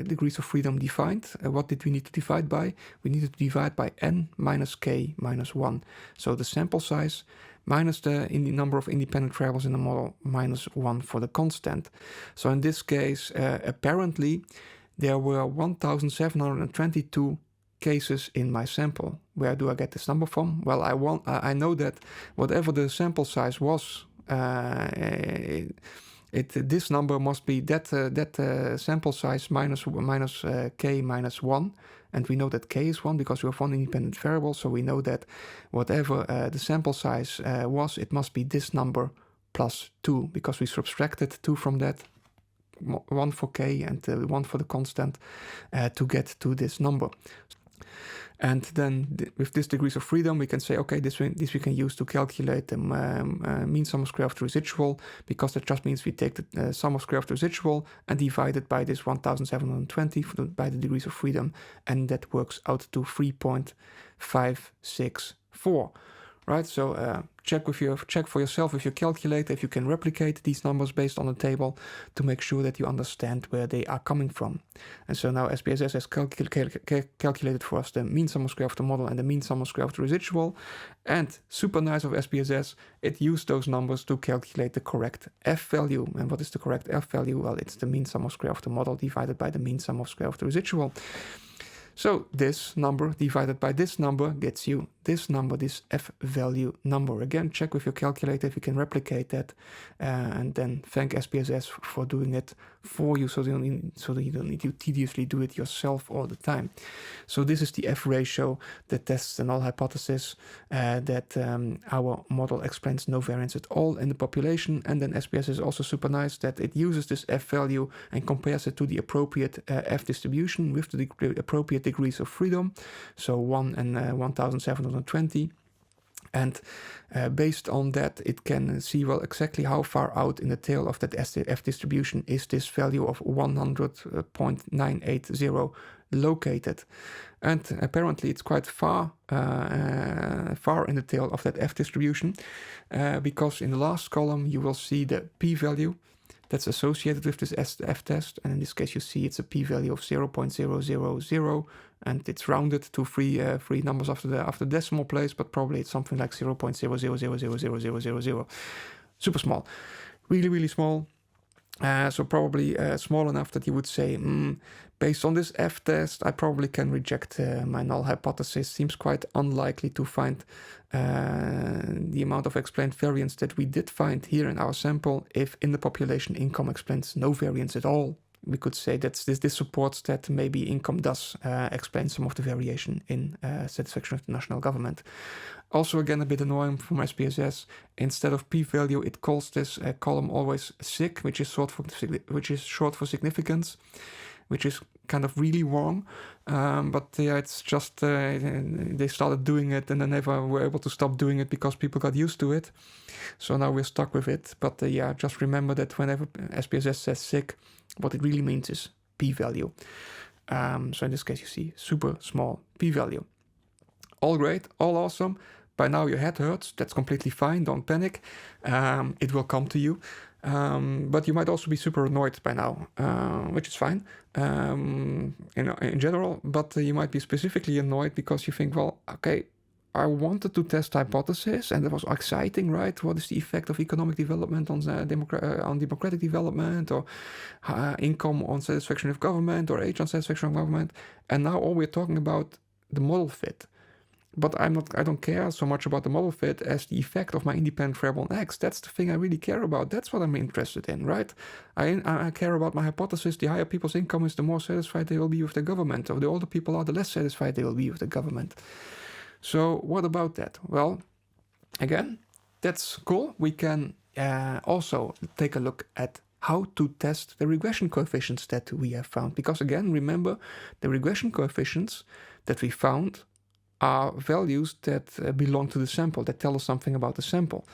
degrees of freedom defined? What did we need to divide by? We needed to divide by n minus k minus 1. So the sample size minus the number of independent variables in the model minus 1 for the constant. So in this case, apparently, there were 1722 cases in my sample. Where do I get this number from? Well, I know that whatever the sample size was, this number must be that sample size minus k minus 1. And we know that k is 1 because we have one independent variable. So we know that whatever the sample size was, it must be this number plus 2, because we subtracted 2 from that, 1 for k and 1 for the constant, to get to this number. And then with this degrees of freedom, we can say, okay, this we can use to calculate the mean sum of square of the residual, because that just means we take the sum of square of the residual and divide it by this 1720 by the degrees of freedom, and that works out to 3.564. Right, so check for yourself with your calculator if you can replicate these numbers based on the table to make sure that you understand where they are coming from. And so now SPSS has calculated for us the mean sum of square of the model and the mean sum of square of the residual. And super nice of SPSS, it used those numbers to calculate the correct F value. And what is the correct F value? Well, it's the mean sum of square of the model divided by the mean sum of square of the residual. So this number divided by this number gets you this number, this F value number. Again, check with your calculator if you can replicate that, and then thank SPSS for doing it for you, so that you don't need to tediously do it yourself all the time. So this is the F ratio that tests the null hypothesis that our model explains no variance at all in the population. And then SPSS is also super nice that it uses this F value and compares it to the appropriate F distribution with the appropriate degrees of freedom, so 1 and 1720. And based on that, it can see, well, exactly how far out in the tail of that F distribution is this value of 100.980 located. And apparently it's quite far in the tail of that F distribution, because in the last column you will see the p-value that's associated with this F test, and in this case you see it's a p-value of 0.000, and it's rounded to three numbers after the decimal place, but probably it's something like 0.0000000. Super small, really small. So probably small enough that you would say, based on this F test, I probably can reject my null hypothesis. Seems quite unlikely to find the amount of explained variance that we did find here in our sample. If in the population income explains no variance at all, we could say that this supports that maybe income does explain some of the variation in satisfaction of the national government. Also, again, a bit annoying from SPSS. Instead of p-value, it calls this column always sig, which is short for significance, which is kind of really wrong. But yeah, it's just they started doing it and then never were able to stop doing it because people got used to it. So now we're stuck with it. But yeah, just remember that whenever SPSS says sig, what it really means is p-value. So in this case, you see super small p-value. All great, all awesome. By now your head hurts. That's completely fine. Don't panic. It will come to you. But you might also be super annoyed by now, which is fine in general. But you might be specifically annoyed because you think, well, okay, I wanted to test hypothesis and it was exciting, right? What is the effect of economic development on democratic development, or income on satisfaction of government, or age on satisfaction of government? And now all we're talking about the model fit. But I don't care so much about the model fit as the effect of my independent variable on X. That's the thing I really care about. That's what I'm interested in, right? I care about my hypothesis. The higher people's income is, the more satisfied they will be with the government. Or the older people are, the less satisfied they will be with the government. So what about that? Well, Again, that's cool. We can also take a look at how to test the regression coefficients that we have found. Because again, remember, the regression coefficients that we found are values that belong to the sample, that tell us something about the sample.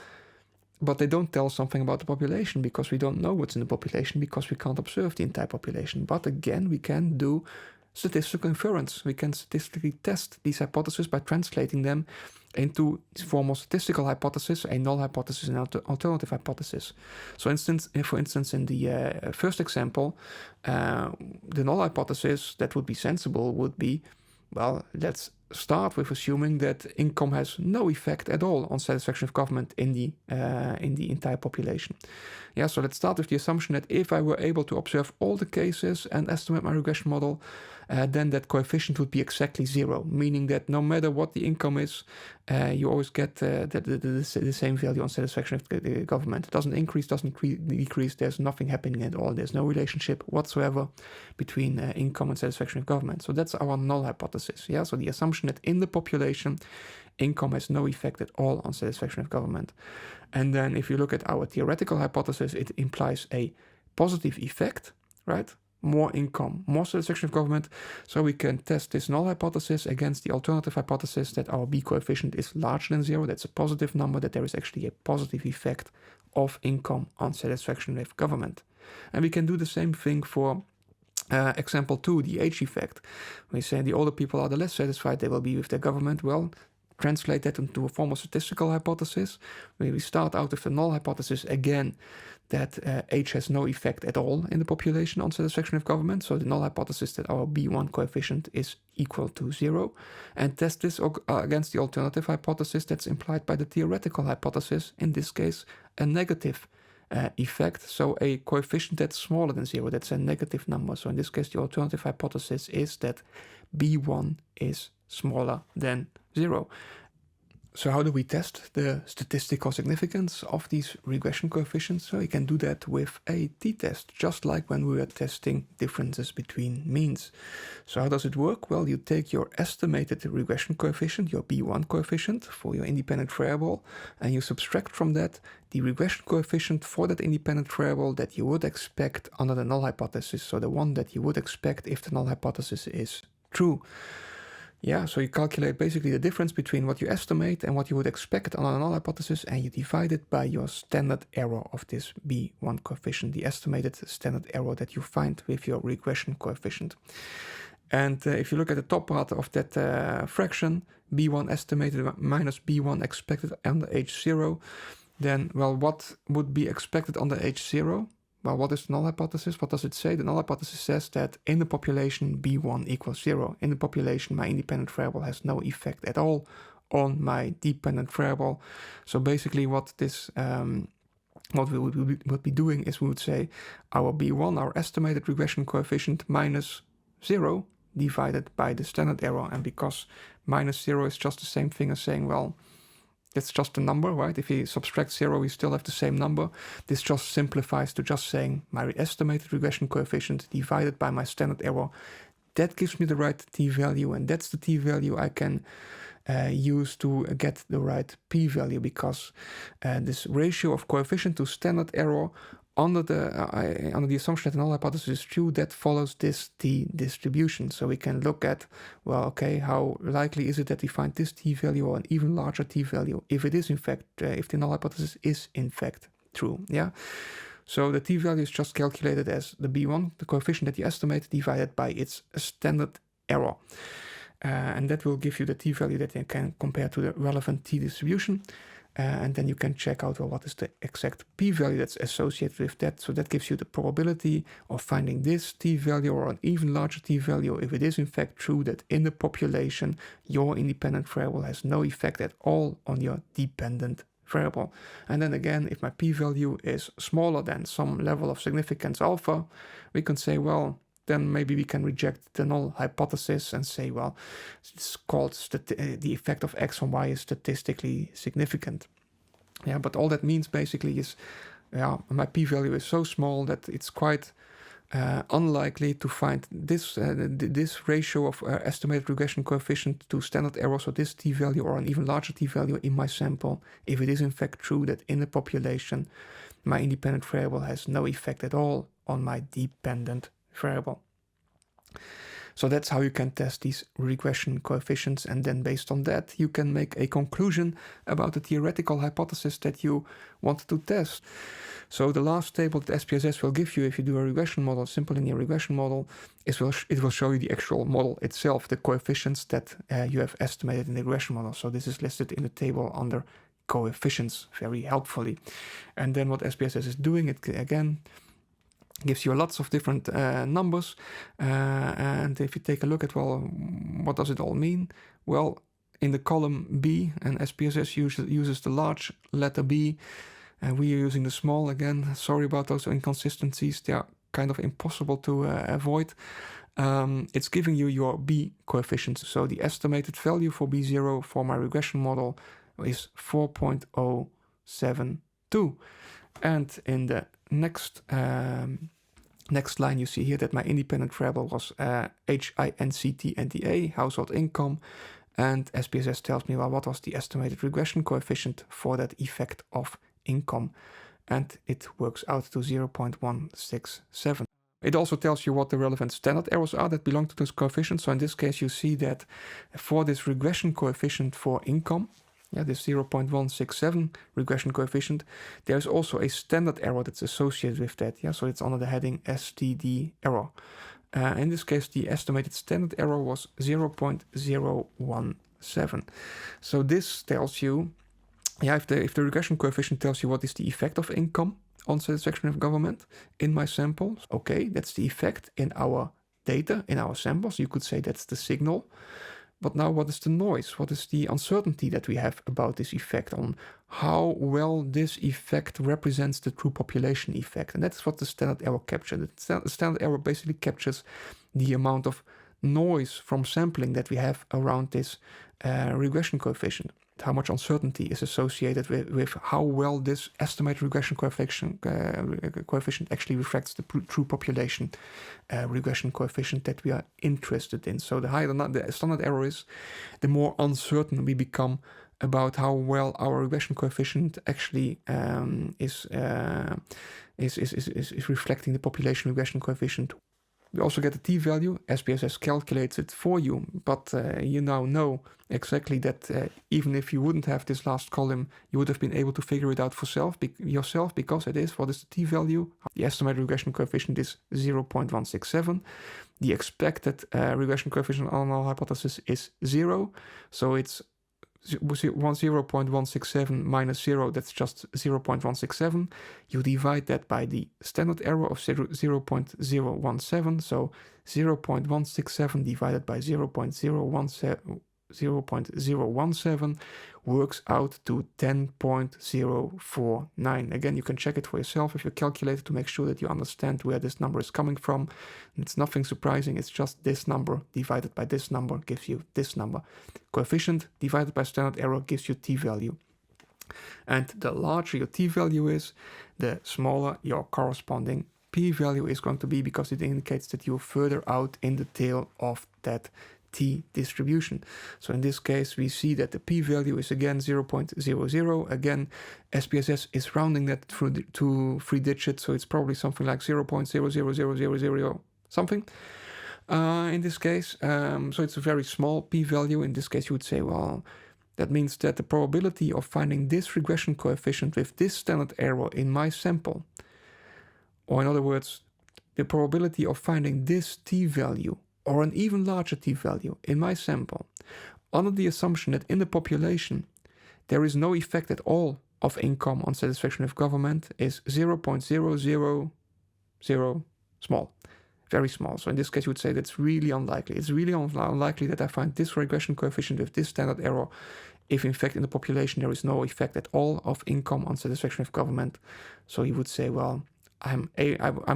But they don't tell us something about the population, because we don't know what's in the population, because we can't observe the entire population. But again, we can do statistical inference. We can statistically test these hypotheses by translating them into formal statistical hypothesis, a null hypothesis, and alternative hypothesis. So for instance, in the first example, the null hypothesis that would be sensible would be, well, let's start with assuming that income has no effect at all on satisfaction of government in the entire population. Yeah, so let's start with the assumption that if I were able to observe all the cases and estimate my regression model, then that coefficient would be exactly 0, meaning that no matter what the income is, you always get the same value on satisfaction of the government. It doesn't increase, doesn't decrease, there's nothing happening at all. There's no relationship whatsoever between income and satisfaction of government. So that's our null hypothesis. Yeah, so the assumption that in the population, income has no effect at all on satisfaction of government. And then if you look at our theoretical hypothesis, it implies a positive effect, right? More income, more satisfaction of government. So we can test this null hypothesis against the alternative hypothesis that our B coefficient is larger than 0. That's a positive number, that there is actually a positive effect of income on satisfaction with government. And we can do the same thing for example 2, the age effect. We say the older people are, the less satisfied they will be with their government. Well, translate that into a formal statistical hypothesis, where we start out with the null hypothesis again, that age has no effect at all in the population on satisfaction with government. So the null hypothesis that our B1 coefficient is equal to 0, and test this against the alternative hypothesis that's implied by the theoretical hypothesis, in this case a negative effect, so a coefficient that's smaller than 0, that's a negative number. So in this case, the alternative hypothesis is that B1 is smaller than 0. So how do we test the statistical significance of these regression coefficients? So you can do that with a t-test, just like when we were testing differences between means. So how does it work? Well, you take your estimated regression coefficient, your B1 coefficient for your independent variable, and you subtract from that the regression coefficient for that independent variable that you would expect under the null hypothesis. So the one that you would expect if the null hypothesis is true. Yeah, so you calculate basically the difference between what you estimate and what you would expect on a null hypothesis, and you divide it by your standard error of this B1 coefficient, the estimated standard error that you find with your regression coefficient. And if you look at the top part of that fraction, B1 estimated minus B1 expected under age 0, then, well, what would be expected under age 0? Well, what is the null hypothesis? What does it say? The null hypothesis says that in the population, B1 equals 0. In the population, my independent variable has no effect at all on my dependent variable. So basically what this what we would be doing is we would say our B1, our estimated regression coefficient, minus 0 divided by the standard error. And because minus 0 is just the same thing as saying, well, it's just a number, right? If we subtract 0, we still have the same number. This just simplifies to just saying my estimated regression coefficient divided by my standard error. That gives me the right t-value, and that's the t-value I can use to get the right p-value, because this ratio of coefficient to standard error under the assumption that the null hypothesis is true, that follows this t-distribution. So we can look at, well, okay, how likely is it that we find this t-value or an even larger t-value if it is in fact, if the null hypothesis is in fact true, yeah? So the t-value is just calculated as the B1, the coefficient that you estimate, divided by its standard error. And that will give you the t-value that you can compare to the relevant t-distribution. And then you can check out, well, what is the exact p-value that's associated with that. So that gives you the probability of finding this t-value or an even larger t-value if it is in fact true that in the population your independent variable has no effect at all on your dependent variable. And then again, if my p-value is smaller than some level of significance alpha, we can say, well, then maybe we can reject the null hypothesis and say, well, it's called the effect of x on y is statistically significant. Yeah, but all that means basically is, yeah, my p-value is so small that it's quite unlikely to find this this ratio of estimated regression coefficient to standard error, so this t-value or an even larger t-value in my sample, if it is in fact true that in the population my independent variable has no effect at all on my dependent variable. So that's how you can test these regression coefficients, and then based on that you can make a conclusion about the theoretical hypothesis that you want to test. So the last table that SPSS will give you if you do a regression model, simple linear regression model, it will show you the actual model itself, the coefficients that you have estimated in the regression model. So this is listed in the table under coefficients very helpfully. And then what SPSS is doing, it again gives you lots of different numbers, and if you take a look at, well, what does it all mean? Well, in the column B, and SPSS uses the large letter B, and we are using the small. Again, sorry about those inconsistencies, they are kind of impossible to avoid. It's giving you your B coefficients. So the estimated value for B0 for my regression model is 4.072. And in the next line you see here that my independent variable was HINCT household income, and SPSS tells me, well, what was the estimated regression coefficient for that effect of income, and it works out to 0.167. It also tells you what the relevant standard errors are that belong to this coefficient. So in this case you see that for this regression coefficient for income, this 0.167 regression coefficient, there's also a standard error that's associated with that. So it's under the heading STD error. In this case, the estimated standard error was 0.017. So this tells you, if the regression coefficient tells you what is the effect of income on satisfaction of government in my sample, okay, that's the effect in our data, in our samples. You could say that's the signal. But now what is the noise? What is the uncertainty that we have about this effect, on how well this effect represents the true population effect? And that's what the standard error captures. The standard error basically captures the amount of noise from sampling that we have around this regression coefficient. How much uncertainty is associated with how well this estimated regression coefficient actually reflects the true population regression coefficient that we are interested in. So the higher the standard error is, the more uncertain we become about how well our regression coefficient actually is reflecting the population regression coefficient. We also get the t-value. SPSS calculates it for you, but you now know exactly that even if you wouldn't have this last column, you would have been able to figure it out for yourself, because it is, what is the t-value? The estimated regression coefficient is 0.167. The expected regression coefficient on null hypothesis is 0, so it's 0.167 minus 0, that's just 0.167. You divide that by the standard error of 0.017, so 0.167 divided by 0.017 works out to 10.049. Again, you can check it for yourself if you calculate it to make sure that you understand where this number is coming from. It's nothing surprising, it's just this number divided by this number gives you this number. Coefficient divided by standard error gives you t-value. And the larger your t-value is, the smaller your corresponding p-value is going to be, because it indicates that you're further out in the tail of that t distribution. So in this case we see that the p-value is again 0.00. Again, SPSS is rounding that through to 3 digits, so it's probably something like 0.00000 something in this case. So it's a very small p-value. In this case you would say, well, that means that the probability of finding this regression coefficient with this standard error in my sample, or in other words, the probability of finding this t-value or an even larger t-value in my sample, under the assumption that in the population there is no effect at all of income on satisfaction with government, is 0.000 small, very small. So in this case you would say that's really unlikely. It's really unlikely that I find this regression coefficient with this standard error if in fact in the population there is no effect at all of income on satisfaction with government. So you would say, well, I'm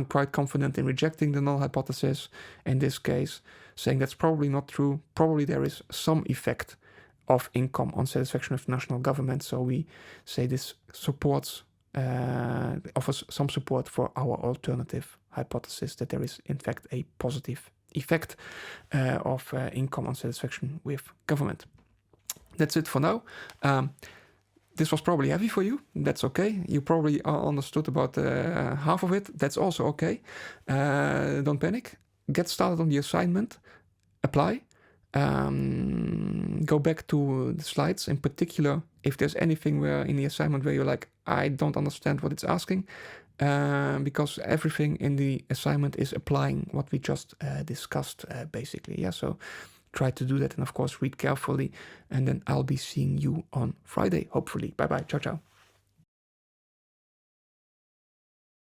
quite confident in rejecting the null hypothesis in this case, saying that's probably not true. Probably there is some effect of income on satisfaction with national government. So we say this supports, offers some support for our alternative hypothesis that there is in fact a positive effect of income unsatisfaction with government. That's it for now. This was probably heavy for you. That's okay. You probably understood about half of it. That's also okay. Don't panic. Get started on the assignment. Apply. Go back to the slides. In particular, if there's anything where in the assignment where you're like, I don't understand what it's asking, because everything in the assignment is applying what we just discussed, basically. Yeah, so try to do that, and of course read carefully, and then I'll be seeing you on Friday, hopefully. Bye bye. Ciao ciao.